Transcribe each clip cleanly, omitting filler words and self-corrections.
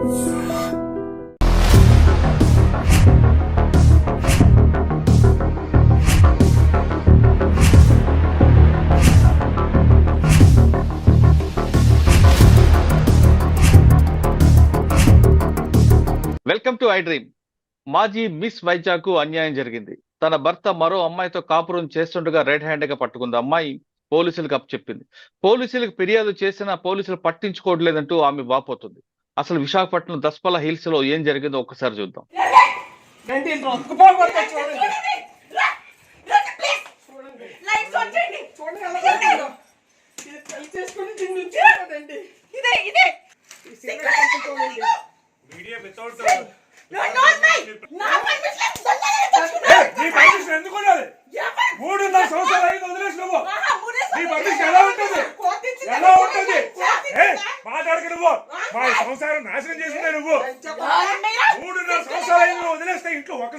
Welcome to I dream. మాజీ miss Vizag అన్యాయం జరిగింది. తన భర్త మరో అమ్మాయితో కాపురం చేస్తుండగా రెడ్ హ్యాండ్ గా పట్టుకుంది. అమ్మాయి పోలీసులకు అప్పచెప్పింది. పోలీసులకు ఫిర్యాదు చేసినా పోలీసులు పట్టించుకోవట్లేదంటూ ఆమె వాపోతుంది. అసలు విశాఖపట్నం దస్పల హిల్స్ లో ఏం జరిగిందో ఒక్కసారి చూద్దాం. మీడియా వితౌట్ మూడున్నర సంవత్సరాలు అయింది వదిలేసి నువ్వు నీ పర్మిషన్ ఎలా ఉంటుంది మాట్లాడక నువ్వు మా సంసారం నాశనం చేసిందే నువ్వు 3.5 సంవత్సరాలు అయింది నువ్వు వదిలేస్తే ఇంట్లో ఒక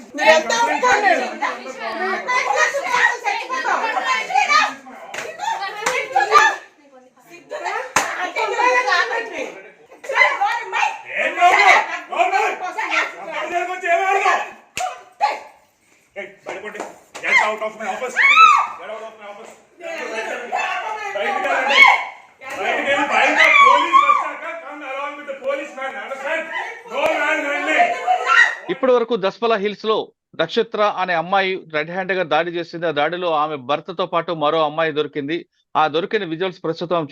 out of my office. Get out of my office. ఇప్పటి వరకు దస్పల హిల్స్ లో నక్షత్ర అనే అమ్మాయి రెడ్ హ్యాండ్ గా దాడి చేసింది. ఆ దాడిలో ఆమె భర్తతో పాటు మరో అమ్మాయి దొరికింది. ఆ దొరికిన విజువల్స్ ప్రస్తుతం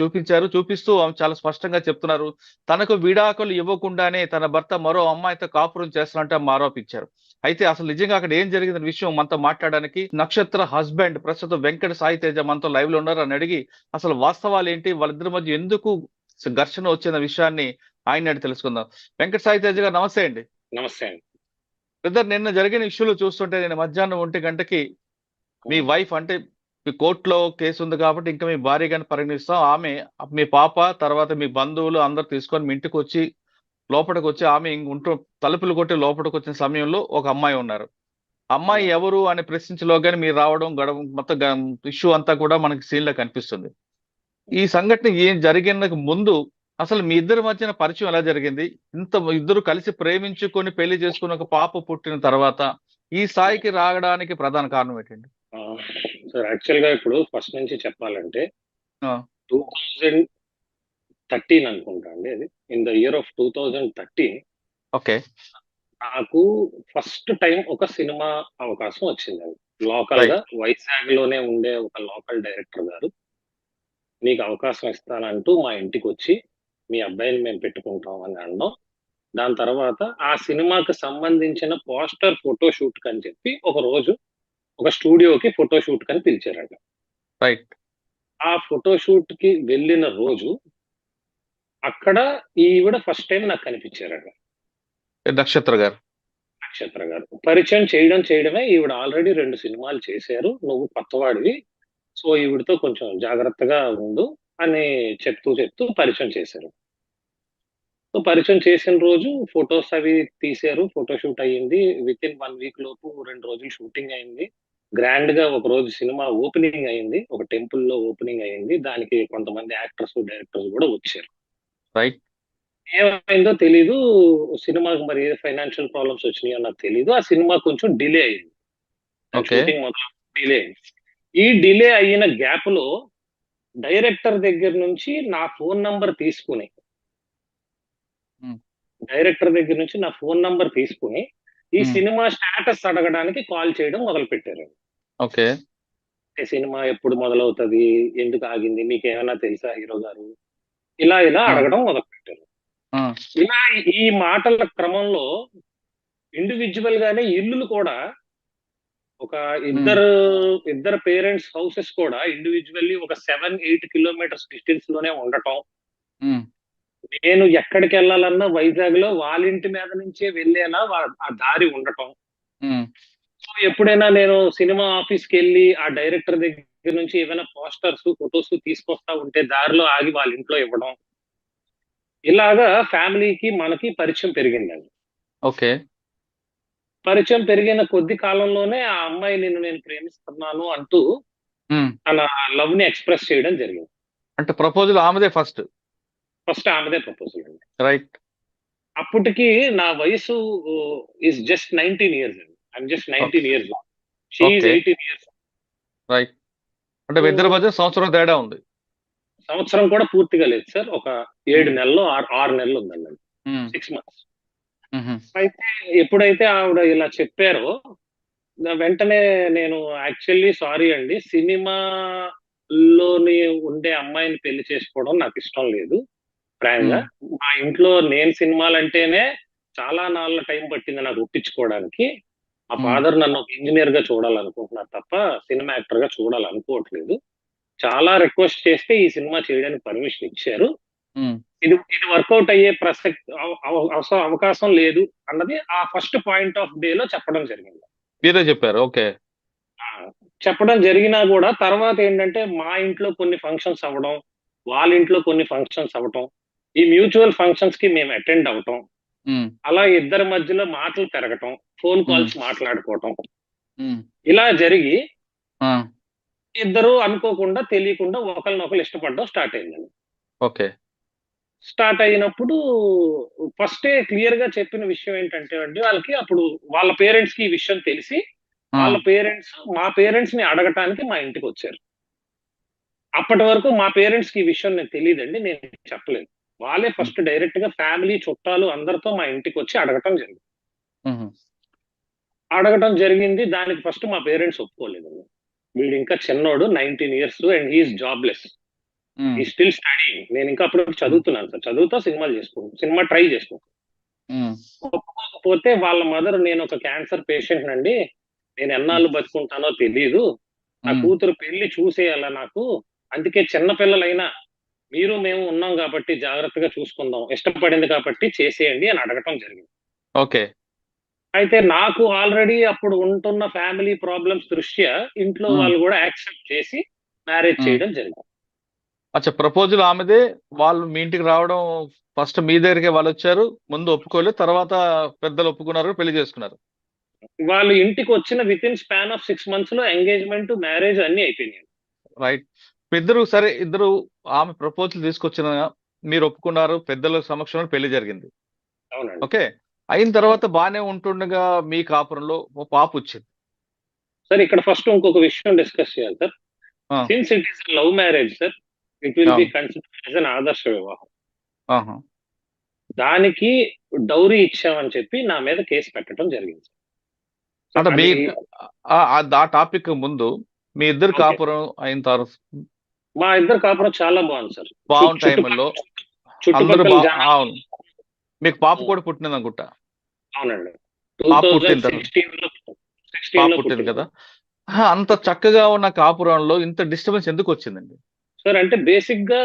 చూపిస్తూ ఆమె చాలా స్పష్టంగా చెప్తున్నారు. తనకు విడాకులు ఇవ్వకుండానే తన భర్త మరో అమ్మాయితో కాపురం చేస్తున్నట్టు ఆరోపించారు. అయితే అసలు నిజంగా అక్కడ ఏం జరిగిందనే విషయం మనతో మాట్లాడడానికి నక్షత్ర హస్బెండ్ ప్రస్తుతం వెంకట సాయి తేజ మనతో లైవ్ లో ఉన్నారు. అని అడిగి అసలు వాస్తవాలు ఏంటి, వాళ్ళిద్దరి మధ్య ఎందుకు ఘర్షణ వచ్చిన విషయాన్ని ఆయన అడిగి తెలుసుకుందాం. వెంకట సాయి తేజ గారు నమస్తే అండి. నమస్తే అండి. బ్రదర్, నిన్న జరిగిన ఇష్యూలు చూస్తుంటే నేను మధ్యాహ్నం 1 గంటకి మీ వైఫ్, అంటే మీ కోర్టులో కేసు ఉంది కాబట్టి ఇంకా మీ భార్యగాని పరిగణిస్తాం, ఆమె మీ పాప తర్వాత మీ బంధువులు అందరు తీసుకొని మీ ఇంటికి వచ్చి లోపలికి వచ్చి ఆమె తలుపులు కొట్టి లోపలికి వచ్చిన సమయంలో ఒక అమ్మాయి ఉన్నారు. అమ్మాయి ఎవరు అని ప్రశ్నించలోగానే మీరు రావడం మొత్తం ఇష్యూ అంతా కూడా మనకి సీన్ లో కనిపిస్తుంది. ఈ సంఘటన ఏం జరిగిన ముందు అసలు మీ ఇద్దరి మధ్యన పరిచయం ఎలా జరిగింది? ఇద్దరు కలిసి ప్రేమించుకొని పెళ్లి చేసుకుని ఒక పాప పుట్టిన తర్వాత ఈ స్థాయికి రావడానికి ప్రధాన కారణం ఏంటండి? సార్, యాక్చువల్ గా ఇప్పుడు ఫస్ట్ నుంచి చెప్పాలంటే 2013 అనుకుంటా అండి, అది in the year of 2013 okay నాకు ఫస్ట్ టైం ఒక సినిమా అవకాశం వచ్చిందండి. లోకల్ గా వైజాగ్ లోనే ఉండే ఒక లోకల్ డైరెక్టర్ గారు మీకు అవకాశం ఇస్తానంటూ మా ఇంటికి వచ్చి మీ అబ్బాయిని మేము పెట్టుకుంటాం అని అనడం. దాని తర్వాత ఆ సినిమాకి సంబంధించిన పోస్టర్ ఫోటోషూట్ కని చెప్పి ఒక రోజు ఒక స్టూడియోకి ఫోటోషూట్ కని పిలిచారట. రైట్. ఆ ఫోటోషూట్ కి వెళ్ళిన రోజు అక్కడ ఈవిడ ఫస్ట్ టైం నాకు కనిపించారట. నక్షత్ర గారు పరిచయం చేయడమే, ఈవిడ ఆల్రెడీ 2 సినిమాలు చేశారు, నువ్వు కొత్తవాడివి, సో ఈవిడతో కొంచెం జాగ్రత్తగా ఉండు అని చెప్తూ పరిచయం చేశారు. సో పరిచయం చేసిన రోజు ఫొటోస్ అవి తీశారు, ఫోటోషూట్ అయ్యింది. విత్ ఇన్ 1 వీక్ లోపు 2 రోజులు షూటింగ్ అయింది. గ్రాండ్ గా ఒక రోజు సినిమా ఓపెనింగ్ అయింది, ఒక టెంపుల్ లో ఓపెనింగ్ అయింది. దానికి కొంతమంది యాక్టర్స్ డైరెక్టర్స్ కూడా వచ్చారు. రైట్. ఏమైందో తెలీదు, సినిమాకి మరి ఫైనాన్షియల్ ప్రాబ్లమ్స్ వచ్చినాయో నాకు తెలీదు. ఆ సినిమా కొంచెం డిలే అయింది, షూటింగ్ మొదలు డిలే అయింది. ఈ డిలే అయిన గ్యాప్ లో డైరెక్టర్ దగ్గర నుంచి నా ఫోన్ నంబర్ తీసుకుని ఈ సినిమా స్టేటస్ అడగడానికి కాల్ చేయడం మొదలు పెట్టారు. ఓకే. సినిమా ఎప్పుడు మొదలవుతుంది, ఎందుకు ఆగింది, మీకు ఏమైనా తెలుసా హీరో గారు, ఇలా అడగడం మొదలు పెట్టారు. ఇలా ఈ మాటల క్రమంలో ఇండివిజువల్ గానే ఇల్లులు కూడా ఒక ఇద్దరు పేరెంట్స్ హౌసెస్ కూడా ఇండివిజువల్లీ ఒక 7-8 కిలోమీటర్స్ డిస్టెన్స్ లోనే ఉండటం. నేను ఎక్కడికి వెళ్ళాలన్నా వైజాగ్ లో వాళ్ళ ఇంటి మీద నుంచే వెళ్ళేలా ఆ దారి ఉండటం. సో ఎప్పుడైనా నేను సినిమా ఆఫీస్కి వెళ్ళి ఆ డైరెక్టర్ దగ్గర నుంచి ఏమైనా పోస్టర్స్ ఫొటోస్ తీసుకొస్తా ఉంటే దారిలో ఆగి వాళ్ళ ఇంట్లో ఇవ్వడం. ఇలాగా ఫ్యామిలీకి మనకి పరిచయం పెరిగిందండి. ఓకే. పరిచయం పెరిగిన కొద్ది కాలంలోనే ఆ అమ్మాయి నిన్ను నేను ప్రేమిస్తున్నాను అంటూ తన లవ్ ని ఎక్స్ప్రెస్ చేయడం జరిగింది. అంటే ప్రపోజల్ ఆమెదే ఫస్ట్ ఆమెదే ప్రపోజల్ అండి. రైట్. అప్పటికి నా వయసు ఇస్ జస్ట్ 19 ఇయర్స్ అండి. I'm just 19 years. She is okay 18 years. Right. అంటే మీ ఇద్దరి మధ్య సంవత్సరం తేడా ఉంది. సంవత్సరం కూడా పూర్తిగా లేదు సార్. ఒక 7 నెలలు 6 నెలలు ఉందండి. 6 మంత్స్. అయితే ఎప్పుడైతే ఆవిడ ఇలా చెప్పారో వెంటనే నేను యాక్చువల్లీ సారీ అండి, సినిమాలోని ఉండే అమ్మాయిని పెళ్లి చేసుకోవడం నాకు ఇష్టం లేదు ఫ్రాంక్ గా. మా ఇంట్లో నేను సినిమాలంటేనే చాలా నాళ్ళ టైం పట్టింది నాకు ఒప్పించుకోవడానికి. మా ఫాదర్ నన్ను ఒక ఇంజనీర్ గా చూడాలనుకుంటున్నారు తప్ప సినిమా యాక్టర్ గా చూడాలనుకోవట్లేదు. చాలా రిక్వెస్ట్ చేస్తే ఈ సినిమా చేయడానికి పర్మిషన్ ఇచ్చారు. ఇది ఇది వర్కౌట్ అయ్యే అవకాశం లేదు అన్నది ఆ ఫస్ట్ పాయింట్ ఆఫ్ డే లో చెప్పడం జరిగింది. మీరే చెప్పారు. ఓకే. చెప్పడం జరిగినా కూడా తర్వాత ఏంటంటే మా ఇంట్లో కొన్ని ఫంక్షన్స్ అవ్వడం, వాళ్ళ ఇంట్లో కొన్ని ఫంక్షన్స్ అవ్వటం, ఈ మ్యూచువల్ ఫంక్షన్స్ కి మేము అటెండ్ అవటం, అలా ఇద్దరి మధ్యలో మాటలు పెరగటం, ఫోన్ కాల్స్ మాట్లాడుకోవటం, ఇలా జరిగి ఇద్దరు అనుకోకుండా తెలియకుండా ఒకరినొకరు ఇష్టపడడం స్టార్ట్ అయిందండి. ఓకే. స్టార్ట్ అయినప్పుడు ఫస్టే క్లియర్ గా చెప్పిన విషయం ఏంటంటే అండి, వాళ్ళకి అప్పుడు వాళ్ళ పేరెంట్స్ కి ఈ విషయం తెలిసి వాళ్ళ పేరెంట్స్ మా పేరెంట్స్ ని అడగటానికి మా ఇంటికి వచ్చారు. అప్పటి వరకు మా పేరెంట్స్ కి ఈ విషయం నేను తెలియదండి, నేను చెప్పలేదు. వాళ్ళే ఫస్ట్ డైరెక్ట్ గా ఫ్యామిలీ చుట్టాలు అందరితో మా ఇంటికి వచ్చి అడగటం జరిగింది. దానికి ఫస్ట్ మా పేరెంట్స్ ఒప్పుకోలేదండి. వీడు ఇంకా చిన్నోడు, 19 ఇయర్స్ అండ్ హీఈస్ జాబ్లెస్, ఈ స్టిల్ స్టడీయింగ్. నేను ఇంకా అప్పుడు చదువుతున్నాను సార్, చదువుతా సినిమా ట్రై చేసుకుంటాను. ఒప్పుకోకపోతే వాళ్ళ మదర్, నేను ఒక క్యాన్సర్ పేషెంట్ నండి, నేను ఎన్నాళ్ళు బతుకుంటానో తెలీదు, నా కూతురు పెళ్లి చూసేయాల నాకు, అందుకే చిన్న పిల్లలైనా మీరు మేము ఉన్నాం కాబట్టి జాగ్రత్తగా చూసుకుందాం, ఇష్టపడింది కాబట్టి చేసేయండి అని అడగటం జరిగింది. ఓకే. అయితే నాకు ఆల్రెడీ అప్పుడు ఉంటున్న ఫ్యామిలీ ప్రాబ్లమ్స్ దృష్ట్యా ఇంట్లో వాళ్ళు కూడా యాక్సెప్ట్ చేసి మ్యారేజ్ చేయడం జరిగింది. అచ్చా, ప్రపోజల్ ఆమెదే, వాళ్ళు మీ ఇంటికి రావడం ఫస్ట్ మీ దగ్గరికి వాళ్ళు వచ్చారు, ముందు ఒప్పుకోలేదు, తర్వాత పెద్దలు ఒప్పుకున్నారు, పెళ్లి చేసుకున్నారు. వాళ్ళు ఇంటికి వచ్చిన with in span of 6 months లో ఎంగేజ్మెంట్, మ్యారేజ్ అన్ని అయిపోయినాయి. రైట్. ఇద్దరు ఆమె ప్రపోజల్ తీసుకొచ్చిన, మీరు ఒప్పుకున్నారు, పెద్దల సమక్షంలో పెళ్లి జరిగింది. అవునండి. ఓకే. అయిన తర్వాత బానే ఉంటుండగా మీ కాపురంలో ఓ పాప వచ్చింది. సార్ ఇక్కడ ఫస్ట్ ఇంకొక విషయం డిస్కస్ చేయాలి sir. Since it is love marriage sir, it will be considered as an ఆదర్శ వివాహం. దానికి డౌరీ ఇచ్చామని చెప్పి నా మీద కేసు పెట్టడం జరిగింది. అంటే మీ ఆ టాపిక్ ముందు మీ ఇద్దరు కాపురం అయిన తర్వాత, మా ఇద్దరు కాపురం చాలా బాగుంది సార్. బాగుంది టైంలో అందరూ అవును, మీకు పాప కూడా పుట్టినది అనుకుంటా. అవునండి. పాప పుట్టింది కదా. అంత చక్కగా ఉన్న కాపురంలో ఇంత డిస్టర్బెన్స్ ఎందుకు వచ్చిందండి సార్? అంటే బేసిక్ గా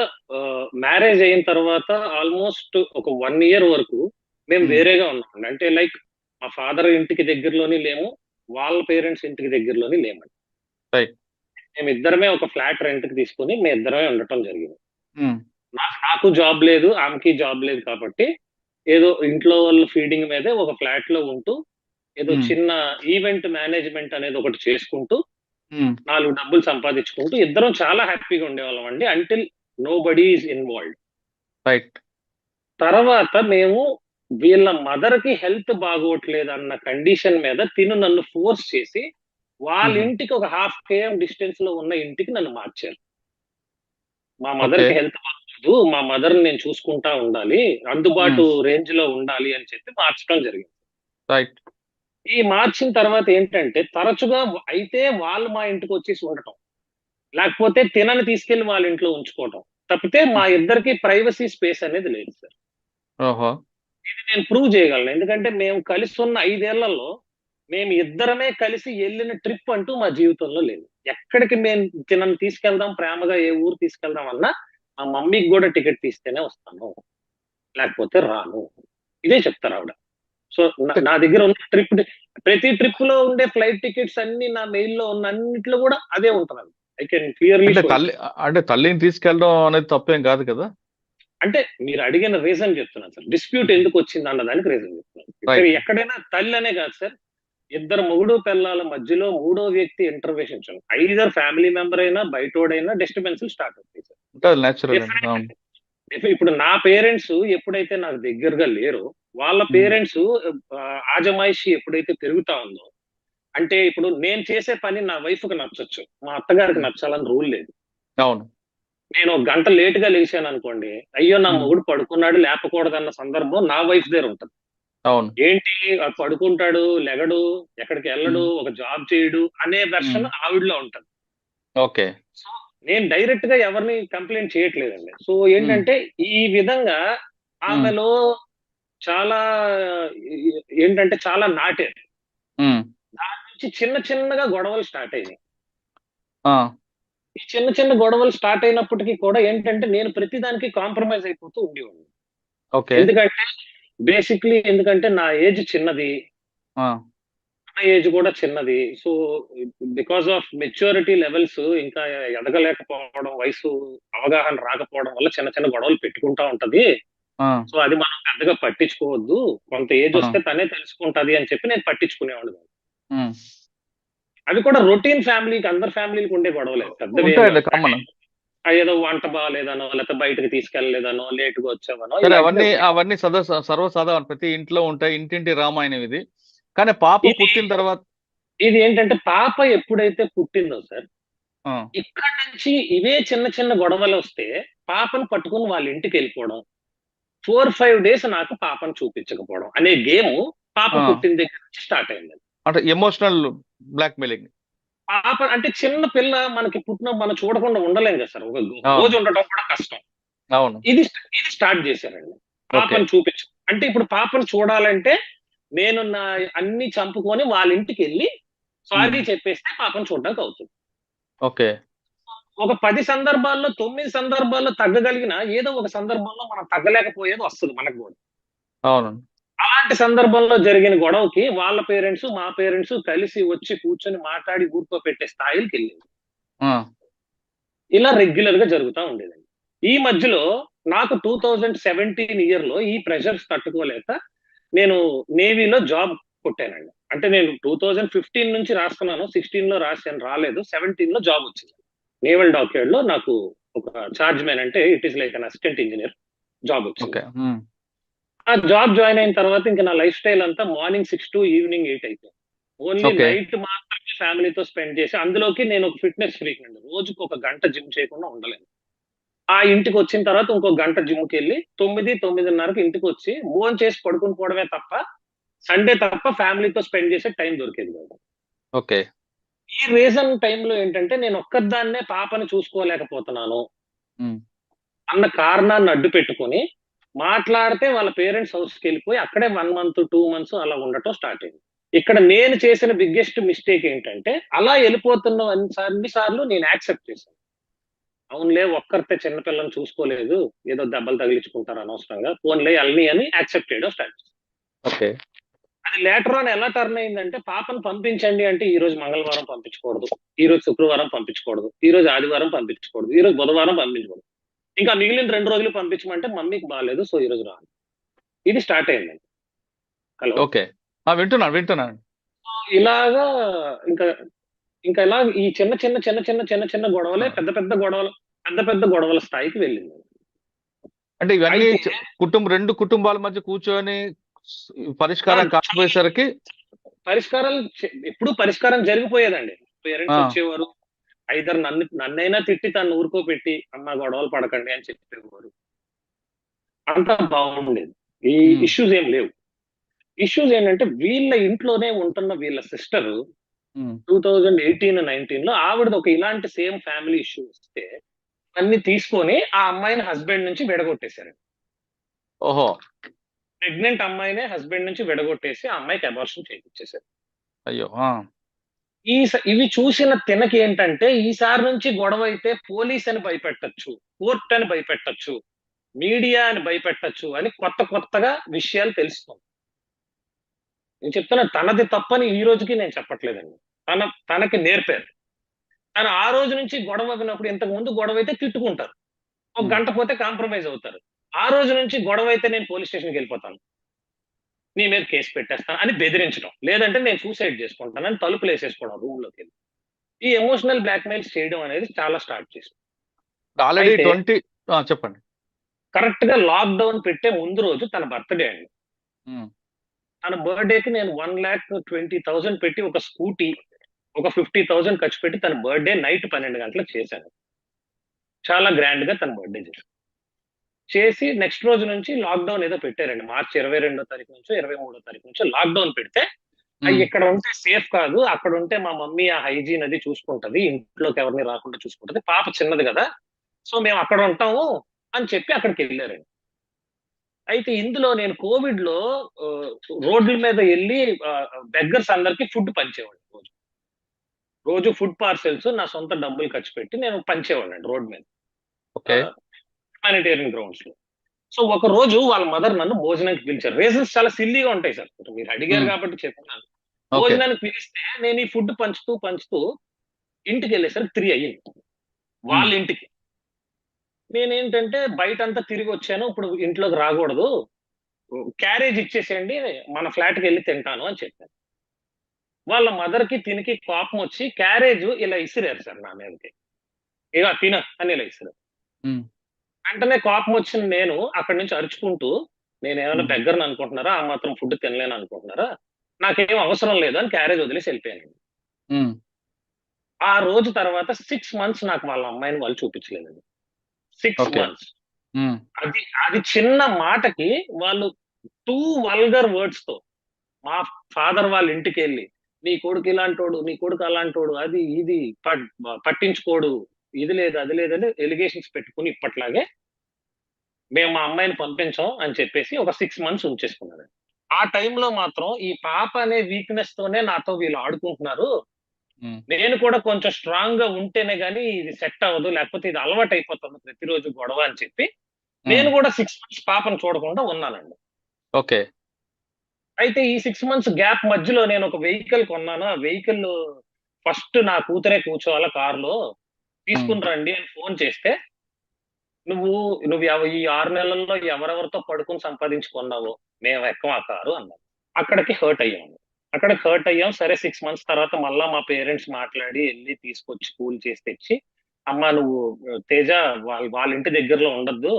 మ్యారేజ్ అయిన తర్వాత ఆల్మోస్ట్ ఒక 1 year వరకు మేము వేరేగా ఉన్నామండి. అంటే లైక్ మా ఫాదర్ ఇంటికి దగ్గరలోని లేము, వాళ్ళ పేరెంట్స్ ఇంటికి దగ్గరలోని లేమండి. మేము ఇద్దరమే ఒక ఫ్లాట్ రెంట్ కి తీసుకుని మేము ఇద్దరమే ఉండటం జరిగింది. నాకు జాబ్ లేదు, ఆమెకి జాబ్ లేదు కాబట్టి ఏదో ఇంట్లో వాళ్ళ ఫీడింగ్ మీదే ఒక ఫ్లాట్ లో ఉంటూ ఏదో చిన్న ఈవెంట్ మేనేజ్మెంట్ అనేది ఒకటి చేసుకుంటూ 4 డబ్బులు సంపాదించుకుంటూ ఇద్దరం చాలా హ్యాపీగా ఉండేవాళ్ళం అండి, until nobody is involved. తర్వాత మేము వీళ్ళ మదర్ కి హెల్త్ బాగోట్లేదు అన్న కండిషన్ మీద తిను నన్ను ఫోర్స్ చేసి వాళ్ళ ఇంటికి ఒక 1/2 km డిస్టెన్స్ లో ఉన్న ఇంటికి నన్ను మార్చారు. మా మదర్ కి హెల్త్ బాగోలేదు, మా మదర్ నేను చూసుకుంటా ఉండాలి, అందుబాటు రేంజ్ లో ఉండాలి అని చెప్పి మార్చడం జరిగింది. ఈ మార్చిన తర్వాత ఏంటంటే తరచుగా అయితే వాళ్ళు మా ఇంటికి వచ్చేసి ఉండటం, లేకపోతే తినని తీసుకెళ్లి వాళ్ళ ఇంట్లో ఉంచుకోవటం తప్పితే మా ఇద్దరికి ప్రైవసీ స్పేస్ అనేది లేదు సార్. ఇది నేను ప్రూవ్ చేయగలను, ఎందుకంటే మేము కలిసి ఉన్న 5 ఏళ్లలో మేము ఇద్దరమే కలిసి వెళ్ళిన ట్రిప్ అంటూ మా జీవితంలో లేదు. ఎక్కడికి మేము తినని తీసుకెళ్దాం, ప్రేమగా ఏ ఊరు తీసుకెళ్దాం అన్నా మా మమ్మీకి కూడా టికెట్ తీస్తేనే వస్తాను, లేకపోతే రాను, ఇదే చెప్తారు ఆవిడ. సో నా దగ్గర ఉన్న ప్రతి ట్రిప్ లో ఉండే ఫ్లైట్ టికెట్స్ అన్ని నా మెయిల్ లో ఉన్న అన్నిట్లో కూడా అదే ఉంటుంది. I can clearly. అంటే తల్లిని తీసుకెళ్ళడం అనేది తప్పేం కాదు కదా. అంటే మీరు అడిగిన రీజన్ చెప్తున్నాను సార్, డిస్ప్యూట్ ఎందుకు వచ్చింది అన్నదానికి రీజన్ చెప్తున్నాను. ఎక్కడైనా తల్లి అనే కాదు సార్, ఇద్దరు మొగుడు పిల్లల మధ్యలో మూడో వ్యక్తి ఇంటర్వెన్షన్, ఐదర్ ఫ్యామిలీ మెంబర్ అయినా బయటోడైనా డిస్టర్బెన్స్ స్టార్ట్ అవుతాయి సార్. ఇప్పుడు నా పేరెంట్స్ ఎప్పుడైతే నాకు దగ్గరగా లేరో వాళ్ళ పేరెంట్స్ ఆజమాయిషి ఎప్పుడైతే పెరుగుతా ఉందో, అంటే ఇప్పుడు నేను చేసే పని నా వైఫ్ కి నచ్చొచ్చు, మా అత్తగారికి నచ్చాలని రూల్ లేదు. అవును. నేను ఒక గంట లేట్ గా లేచాను అనుకోండి, అయ్యో నా ఉమ్, మొగుడు పడుకున్నాడు లేపకూడదన్న సందర్భం నా వైఫ్ దగ్గర ఉంటుంది. అవును. ఏంటి పడుకుంటాడు, లెగడు, ఎక్కడికి వెళ్ళడు, ఉమ్, ఒక జాబ్ చేయడు అనే ఉమ్, వెర్షన్ ఆవిడలో ఉంటది. ఓకే. సో నేను డైరెక్ట్ గా ఎవరిని కంప్లైంట్ చేయట్లేదండి. సో ఉమ్, ఏంటంటే ఈ విధంగా ఉమ్, ఆమెలో చాలా ఏంటంటే చాలా నాటారు. ఉమ్, దాని నుంచి చిన్న చిన్నగా గొడవలు స్టార్ట్ అయినాయి. ఆ, ఈ చిన్న చిన్న గొడవలు స్టార్ట్ అయినప్పటికీ కూడా ఏంటంటే నేను ప్రతిదానికి కాంప్రమైజ్ అయిపోతూ ఉండేవాడిని. ఓకే. ఎందుకంటే ఎందుకంటే నా ఏజ్ చిన్నది, ఆ, నా ఏజ్ కూడా చిన్నది. So because of maturity levels ఇంకా ఎదగలేకపోవడం, వయసు అవగాహన రాకపోవడం వల్ల చిన్న చిన్న గొడవలు పెట్టుకుంటా ఉంటది. ఆ, సో అది మనం పెద్దగా పట్టించుకోవద్దు, కొంత ఏజ్ ఆ, వస్తే తనే తెలుసుకుంటది అని చెప్పి నేను పట్టించుకునేవాడు కాదు. ఉమ్. అవి కూడా రొటీన్ ఫ్యామిలీకి, అందరి ఫ్యామిలీకి ఉండే గొడవలే, పెద్దవి ఏం ఉంటాయండి, కాదు. కామన్. ఏదో వంట బాగాలేదనో, లేకపోతే బయటకు తీసుకెళ్లలేదనో, లేటుగా వచ్చావనో సరే, ఇలాంటివి అవన్నీ ఉంటాయి. అవన్నీ సర్వసాధారణ, ప్రతి ఇంట్లో ఉంటాయి, ఇంటింటి రామాయణం ఇది. కానీ పాప ఇది పుట్టిన తర్వాత ఇది ఏంటంటే పాప ఎప్పుడైతే పుట్టిందో సార్, ఆ, ఇక్కడ నుంచి ఇవే చిన్న చిన్న గొడవలు వస్తే పాపను పట్టుకుని వాళ్ళ ఇంటికి వెళ్ళిపోవడం, 4-5 డేస్ నాకు పాపను చూపించకపోవడం అనే గేమ్ పాప ఆ, పుట్టిన దగ్గర నుంచి స్టార్ట్ అయింది. అంటే ఎమోషనల్ బ్లాక్మెయిలింగ్. పాప అంటే చిన్న పిల్ల మనకి పుట్టిన మనం చూడకుండా ఉండలేం కదా సార్, ఒక అవును. రోజు ఉండటం కూడా కష్టం. అవును. ఇది ఇది స్టార్ట్ చేశారండి. ఓకే. పాపను చూపించు అంటే ఇప్పుడు పాపను చూడాలంటే నేను నా అన్ని చంపుకొని వాళ్ళ ఇంటికి వెళ్ళి ఉమ్, సారీ చెప్పేస్తే పాపను చూడడానికి అవుతుంది. ఓకే. ఒక 10 సందర్భాల్లో 9 సందర్భాల్లో తగ్గగలిగిన ఏదో ఒక సందర్భంలో మనం తగ్గలేకపోయేది వస్తుంది మనకు కూడా. అవును. అలాంటి సందర్భంలో జరిగిన గొడవకి వాళ్ళ పేరెంట్స్ మా పేరెంట్స్ కలిసి వచ్చి కూర్చొని మాట్లాడి ఊరుకోపెట్టే స్థాయికి వెళ్ళింది. ఆ, ఇలా రెగ్యులర్ గా జరుగుతూ ఉండేదండి. ఈ మధ్యలో నాకు 2017 ఇయర్ లో ఈ ప్రెషర్స్ తట్టుకోలేక నేను నేవీలో జాబ్ కొట్టానండి. అంటే నేను 2015 నుంచి రాస్తున్నాను, 16 లో రాశాను, రాలేదు, 17 లో జాబ్ వచ్చింది. నేవల్ డాక్యార్డ్ లో నాకు ఒక చార్జ్ మ్యాన్, అంటే it is like an assistant engineer job వచ్చింది. ఓకే. ఉమ్, ఆ జాబ్ జాయిన్ అయిన తర్వాత ఇంకా నా లైఫ్ స్టైల్ అంతా మార్నింగ్ 6 to ఈవినింగ్ 8 అయిపోయింది. Only okay. నైట్ మాత్రమే ఫ్యామిలీతో స్పెండ్ చేసి, అందులోకి నేను ఒక ఫిట్నెస్ ఫ్రీక్ అండి, రోజుకు ఒక గంట జిమ్ చేయకుండా ఉండలేను. ఆ ఇంటికి వచ్చిన తర్వాత ఇంకో గంట జిమ్కి వెళ్ళి 9-9:30కి ఇంటికి వచ్చి భోజనం చేసి పడుకుని పోవడమే తప్ప, సండే తప్ప ఫ్యామిలీతో స్పెండ్ చేసే టైం దొరికేది కాదు. ఓకే. ఈ రీజన్ టైంలో ఏంటంటే నేను ఒక్కదాన్నే పాపని చూసుకోలేకపోతున్నాను ఉమ్, అన్న కారణాన్ని అడ్డు పెట్టుకొని మాట్లాడితే వాళ్ళ పేరెంట్స్ హౌస్కి వెళ్ళిపోయి అక్కడే 1 month 2 months అలా ఉండటం స్టార్ట్ అయింది. ఇక్కడ నేను చేసిన బిగ్గెస్ట్ మిస్టేక్ ఏంటంటే అలా వెళ్ళిపోతున్న అన్నిసార్లు నేను యాక్సెప్ట్ చేశాను. అవునులే, ఒక్కరితే చిన్నపిల్లని చూసుకోలేదు, ఏదో దెబ్బలు తగిలించుకుంటారు అనవసరంగా, ఫోన్లే అల్ని అని యాక్సెప్ట్ చేయడం స్టార్ట్ చేశాను. ఓకే. అది లేటర్ ఆన్ ఎలా టర్న్ అయిందంటే పాపను పంపించండి అంటే ఈ రోజు మంగళవారం పంపించకూడదు, ఈ రోజు శుక్రవారం పంపించకూడదు, ఈ రోజు ఆదివారం పంపించకూడదు, ఈ రోజు బుధవారం పంపించకూడదు, ఇంకా మిగిలిన 2 రోజులు పంపించమంటే మమ్మీకి బాగాలేదు సో ఈ రోజు రాను. ఇది స్టార్ట్ అయిందండి. హలో. ఓకే. వింటున్నాను, వింటున్నాను. ఇలాగా ఇంకా ఇంకా ఇలా ఈ చిన్న చిన్న చిన్న చిన్న చిన్న చిన్న గొడవలే ఆ, పెద్ద పెద్ద గొడవలు, పెద్ద పెద్ద గొడవల స్థాయికి వెళ్ళింది. అంటే ఇవన్నీ అయితే రెండు కుటుంబాల మధ్య కూర్చొని పరిష్కారం కాకపోయేసరికి పరిష్కారాలు ఎప్పుడు పరిష్కారం జరిగిపోయేదండి. ఆ, పేరెంట్స్ వచ్చేవారు, ఐదర్ నన్నైనా తిట్టి తను ఊరుకోపెట్టి అమ్మ గొడవలు పడకండి అని చెప్పేవారు, అంతా బాగుండేది. ఈ ఉమ్, ఇష్యూస్ ఏం లేవు. ఇష్యూస్ ఏంటంటే వీళ్ళ ఇంట్లోనే ఉంటున్న వీళ్ళ సిస్టర్ ఉమ్, 2018-19 లో ఆవిడది ఒక ఇలాంటి సేమ్ ఫ్యామిలీ ఇష్యూ వస్తే అన్ని తీసుకొని ఆ అమ్మాయిని హస్బెండ్ నుంచి విడగొట్టేశారు. ఓహో, ప్రెగ్నెంట్ అమ్మాయినే హస్బెండ్ నుంచి విడగొట్టేసి ఆ అమ్మాయికి అబార్షన్ చేయించేశారు. అయ్యో. ఇవి చూసిన తినకి ఏంటంటే ఈసారి నుంచి గొడవ అయితే పోలీస్ అని భయపెట్టచ్చు, కోర్ట్ అని భయపెట్టచ్చు, మీడియా అని భయపెట్టచ్చు అని కొత్త కొత్తగా విషయాలు తెలుస్తుంది. నేను చెప్తున్నా, తనది తప్పని ఈ రోజుకి నేను చెప్పట్లేదండి. తనకి నేర్పారు. తను ఆ రోజు నుంచి గొడవ విన్నప్పుడు, ఇంతకు ముందు గొడవ అయితే తిట్టుకుంటారు, ఒక ఉమ్, గంట పోతే కాంప్రమైజ్ అవుతారు. ఆ రోజు నుంచి గొడవ అయితే నేను పోలీస్ స్టేషన్కి వెళ్ళిపోతాను, నీ మీద కేసు పెట్టేస్తాను అని బెదిరించడం, లేదంటే నేను సూసైడ్ చేసుకుంటానని తలుపులు వేసేసుకోవడం రూమ్ లోకి వెళ్ళి. ఈ ఎమోషనల్ బ్లాక్మెయిల్స్ చేయడం అనేది చాలా స్టార్ట్ చేసింది. ఆల్రెడీ అయితే 20. చెప్పండి. కరెక్ట్ గా లాక్డౌన్ పెట్టే ముందు రోజు తన బర్త్డే అండి. ఉమ్, తన బర్త్డేకి నేను 1,20,000 పెట్టి ఒక స్కూటీ, ఒక 50,000 ఖర్చు పెట్టి తన బర్త్డే నైట్ 12 గంటలకు చేశాను. చాలా గ్రాండ్ గా తన బర్త్డే చేసి నెక్స్ట్ రోజు నుంచి లాక్డౌన్ ఏదో పెట్టారండి. మార్చి 22వ తారీఖు నుంచో 23వ తారీఖు నుంచో లాక్డౌన్ పెడితే ఉమ్, ఇక్కడ ఉంటే సేఫ్ కాదు, అక్కడ ఉంటే మా మమ్మీ ఆ హైజీన్ అది చూసుకుంటది, ఇంట్లోకి ఎవరిని రాకుండా చూసుకుంటది, పాప చిన్నది కదా, సో మేము అక్కడ ఉంటాము అని చెప్పి అక్కడికి వెళ్ళారండి. అయితే ఇందులో నేను కోవిడ్ లో ఆ, రోడ్ల మీద వెళ్ళి బెగ్గర్స్ అందరికి ఫుడ్ పంచేవాడిని. రోజు రోజు ఫుడ్ పార్సెల్స్ నా సొంత డబ్బులు ఖర్చు పెట్టి నేను పంచేవాడిని రోడ్ మీద, ఓకే. హ్యుమానిటేరియన్ గ్రౌండ్స్ లో. సో ఒక రోజు వాళ్ళ మదర్ నన్ను భోజనానికి పిలిచారు. రీజన్స్ చాలా సిల్లీగా ఉంటాయి సార్, మీరు అడిగారు ఉమ్, కాబట్టి చెప్తున్నాను. ఓకే. భోజనానికి పిలిస్తే నేను ఈ ఫుడ్ పంచుతూ పంచుతూ ఇంటికి వెళ్ళేసరికి 3 అయ్యింది వాళ్ళ ఇంటికి. నేనేంటంటే బయట అంతా తిరిగి వచ్చాను, ఇప్పుడు ఇంట్లోకి రాకూడదు, క్యారేజ్ ఇచ్చేసేయండి, మన ఫ్లాట్కి వెళ్ళి తింటాను అని చెప్పాను. వాళ్ళ మదర్ కి తినికి కోపం వచ్చి క్యారేజ్ ఇలా ఇసిరారు సార్ నా మీదకి, ఇక తిన అని ఇలా ఇసిరారు. ఉమ్, వెంటనే కోపం వచ్చిన నేను అక్కడి నుంచి అరుచుకుంటూ, నేను ఏమైనా ఉమ్, బెగ్గరని అనుకుంటున్నారా, ఆ మాత్రం ఫుడ్ తినలేను అనుకుంటున్నారా, నాకేం అవసరం లేదు అని క్యారేజ్ వదిలేసి వెళ్ళిపోయాను. ఉమ్, ఆ రోజు తర్వాత 6 మంత్స్ నాకు వాళ్ళ అమ్మాయిని వాళ్ళు చూపించలేదండి. 6 ఓకే. మంత్స్. ఉమ్, అది అది చిన్న మాటకి వాళ్ళు 2 వల్గర్ వర్డ్స్ తో మా ఫాదర్ వాళ్ళ ఇంటికి వెళ్ళి, నీ కొడుకు ఇలాంటోడు, నీ కొడుకు అలాంటోడు, అది ఇది పట్టించుకోడు, ఇది లేదు అది లేదని ఎలిగేషన్స్ పెట్టుకుని ఇప్పట్లాగే మేము మా అమ్మాయిని పంపించాం అని చెప్పేసి ఒక 6 మంత్స్ ఉంచేసుకున్నారు. ఆ టైంలో మాత్రం ఈ పాప అనే వీక్నెస్ తోనే నాతో వీళ్ళు ఆడుకుంటున్నారు, ఉమ్, నేను కూడా కొంచెం స్ట్రాంగ్ గా ఉంటేనే గానీ ఇది సెట్ అవ్వదు, లేకపోతే ఇది అలవాటు అయిపోతుంది ప్రతిరోజు గొడవ అని చెప్పి నేను ఉమ్, కూడా 6 మంత్స్ పాపను చూడకుండా ఉన్నానండి. ఓకే. అయితే ఈ 6 మంత్స్ గ్యాప్ మధ్యలో నేను ఒక వెహికల్ కొన్నాను. ఆ వెహికల్ ఫస్ట్ నా కూతురే కూర్చోవాలా కారులో, ఉమ్, తీసుకుని రండి అని ఫోన్ చేస్తే, నువ్వు నువ్వు ఈ 6 నెలల్లో ఎవరెవరితో పడుకుని సంపాదించుకున్నావో మేము ఎక్కం ఆ కారు అన్నారు. అక్కడికి హర్ట్ అయ్యాము. అక్కడికి హర్ట్ అయ్యాం. సరే 6 మంత్స్ తర్వాత మళ్ళా మా పేరెంట్స్ మాట్లాడి వెళ్ళి తీసుకొచ్చి కూల్ చేసి తెచ్చి, అమ్మా నువ్వు తేజ వాళ్ళ ఇంటి దగ్గరలో ఉండొద్దు,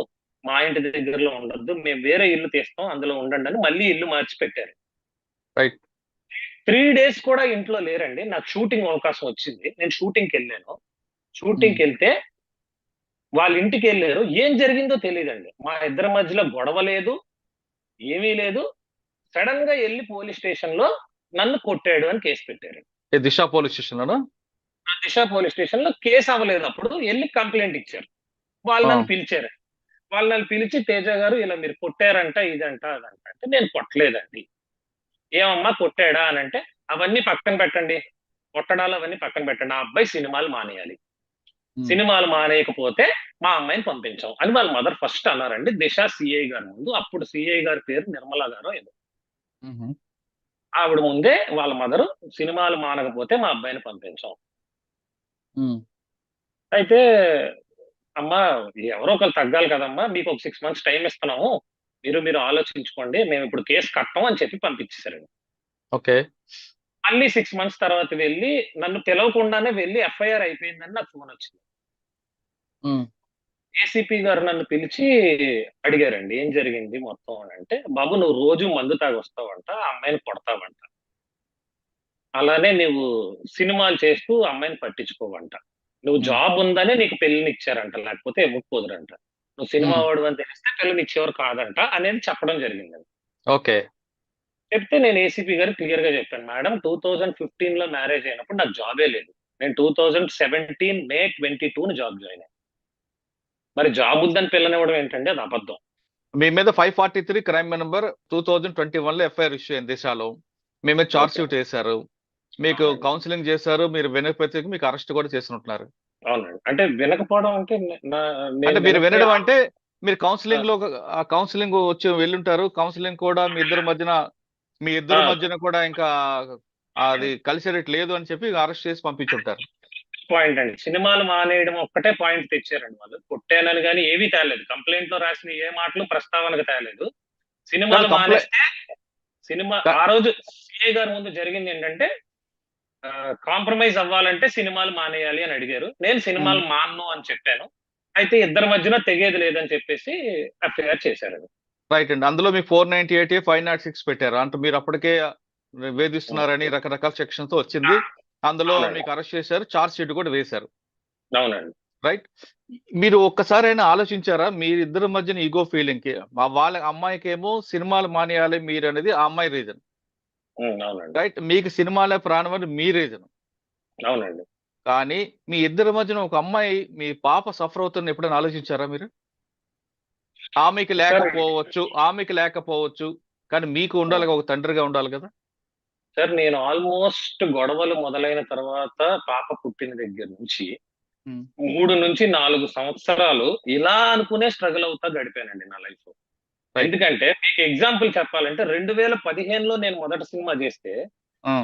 మా ఇంటి దగ్గరలో ఉండొద్దు, మేము వేరే ఇల్లు తీస్తాం అందులో ఉండండి అని మళ్ళీ ఇల్లు మార్చి పెట్టారు. రైట్. 3 డేస్ కూడా ఇంట్లో లేరండి. నాకు షూటింగ్ అవకాశం వచ్చింది, నేను షూటింగ్కి వెళ్ళాను. ఉమ్, షూటింగ్కి వెళ్తే వాళ్ళ ఇంటికి వెళ్ళారు, ఏం జరిగిందో తెలియదండి. మా ఇద్దరి మధ్యలో గొడవ లేదు, ఏమీ లేదు. సడన్ గా వెళ్ళి పోలీస్ స్టేషన్ లో నన్ను కొట్టాడు అని కేసు పెట్టారు. ఈ దిశ పోలీస్ స్టేషన్ లోనా? ఆ దిశ పోలీస్ స్టేషన్ లో కేసు అవ్వలేదు, అప్పుడు వెళ్ళి కంప్లైంట్ ఇచ్చారు. వాళ్ళు నన్ను పిలిచారు. వాళ్ళు నన్ను పిలిచి, తేజ గారు ఇలా మీరు కొట్టారంట, ఇదంట అదంట అంటే, నేను కొట్టలేదండి. ఏమమ్మా కొట్టాడా అని అంటే, అవన్నీ పక్కన పెట్టండి, కొట్టడాలు అవన్నీ పక్కన పెట్టండి, ఆ అబ్బాయి సినిమాలు మానేయాలి, సినిమాలు మానేయకపోతే మా అమ్మాయిని పంపించాం అని వాళ్ళ మదర్ ఫస్ట్ అన్నారండి దిశ సిఐ గారి ముందు. అప్పుడు సిఐ గారి పేరు నిర్మలా గారు ఏదో. ఆవిడ ముందే వాళ్ళ మదరు, సినిమాలు మానకపోతే మా అబ్బాయిని పంపించాం. అయితే అమ్మా ఎవరో ఒకరు తగ్గాలి కదమ్మా, మీకు ఒక 6 మంత్స్ టైం ఇస్తున్నాము, మీరు ఆలోచించుకోండి, మేము ఇప్పుడు కేసు కట్టం అని చెప్పి పంపించేశారండి. ఓకే. మళ్ళీ 6 మంత్స్ తర్వాత వెళ్ళి నన్ను పిలవకుండానే వెళ్ళి ఎఫ్ఐఆర్ అయిపోయిందని నాకు ఫోన్ వచ్చింది. ఏసీపీ గారు నన్ను పిలిచి అడిగారండి, ఏం జరిగింది మొత్తం అని అంటే, బాబు నువ్వు రోజు మందు తాగి వస్తావంట, ఆ అమ్మాయిని కొడతావంట, అలానే నువ్వు సినిమాలు చేస్తూ అమ్మాయిని పట్టించుకోవంట, నువ్వు జాబ్ ఉందనే నీకు పెళ్లిని ఇచ్చారంట, లేకపోతే ఎమ్ముకోదురంట, నువ్వు సినిమా వాడు అని తెలిస్తే పెళ్లిని ఇచ్చేవారు కాదంట అనేది చెప్పడం జరిగిందండి. ఓకే. చెప్తే నేను ఏసీపీ గారు క్లియర్ గా చెప్పాను, మేడం 2015 లో మ్యారేజ్ అయినప్పుడు నాకు జాబే లేదు, నేను 2017 మే 22 జాబ్ జాయిన్ అయ్యాను, మరి జాబ్ ఉందని పిల్లనివ్వడం ఏంటంటే అది అబద్ధం. మీ మీద 543 క్రైమ్ నెంబర్ 2021 లో ఎఫ్ఐఆర్ ఇష్యూ అయింది దిశలో. మీ మీద చార్జ్ షీట్ వేశారు, మీకు కౌన్సిలింగ్ చేశారు, మీరు వినకపోతే మీకు అరెస్ట్ కూడా చేసినట్టున్నారు. అవునండి. అంటే వినకపోవడం అంటే అంటే మీరు వినడం అంటే మీరు కౌన్సిలింగ్ లో కౌన్సిలింగ్ వచ్చి వెళ్ళుంటారు, కౌన్సిలింగ్ కూడా మీ ఇద్దరి మధ్యన కూడా ఇంకా అది కలిసేటట్టు లేదు అని చెప్పి అరెస్ట్ చేసి పంపించుంటారు. పాయింట్ అండి, సినిమాలు మానేయడం ఒక్కటే పాయింట్ తెచ్చారండి వాళ్ళు, కొట్టానని కానీ ఏవీ తేలేదు, కంప్లైంట్ లో రాసిన ఏ మాటలు ప్రస్తావనకు తేలేదు. సినిమాలు మానేస్తే ఆ రోజు సిఐ గారి ముందు జరిగింది ఏంటంటే, కాంప్రమైజ్ అవ్వాలంటే సినిమాలు మానేయాలి అని అడిగారు, నేను సినిమాలు మాన్ను అని చెప్పాను. అయితే ఇద్దరి మధ్యన తెగేది లేదని చెప్పేసి ఎఫ్ఐఆర్ చేశారు. రైట్ అండి. అందులో మీకు 498 506 పెట్టారు. అంటే మీరు అప్పటికే వేధిస్తున్నారని రకరకాల సెక్షన్స్ వచ్చింది. అందులో అవునండి. మీకు అరెస్ట్ చేశారు, చార్జ్ షీట్ కూడా వేశారు. అవునండి. రైట్. మీరు ఒక్కసారైనా ఆలోచించారా మీరిద్దరి మధ్యన ఈగో ఫీలింగ్ కి? వాళ్ళ అమ్మాయికేమో సినిమాలు మానేయాలి మీరు అనేది ఆ అమ్మాయి రీజన్. అవునండి. రైట్. మీకు సినిమాలే ప్రాణం అని మీ రీజన్. అవునండి. కానీ మీ ఇద్దరి మధ్యన ఒక అమ్మాయి మీ పాప సఫర్ అవుతుంది ఎప్పుడైనా ఆలోచించారా మీరు? ఆమెకి సార్ లేకపోవచ్చు. కానీ మీకు ఉండాలి, ఒక తండ్రిగా ఉండాలి కదా. సార్ నేను ఆల్మోస్ట్ గొడవలు మొదలైన తర్వాత పాప పుట్టిన దగ్గర నుంచి 3 నుంచి 4 సంవత్సరాలు ఇలా అనుకునే స్ట్రగుల్ అవుతా గడిపానండి నా లైఫ్. రైట్. ఎందుకంటే మీకు ఎగ్జాంపుల్ చెప్పాలంటే 2015లో నేను మొదటి సినిమా చేస్తే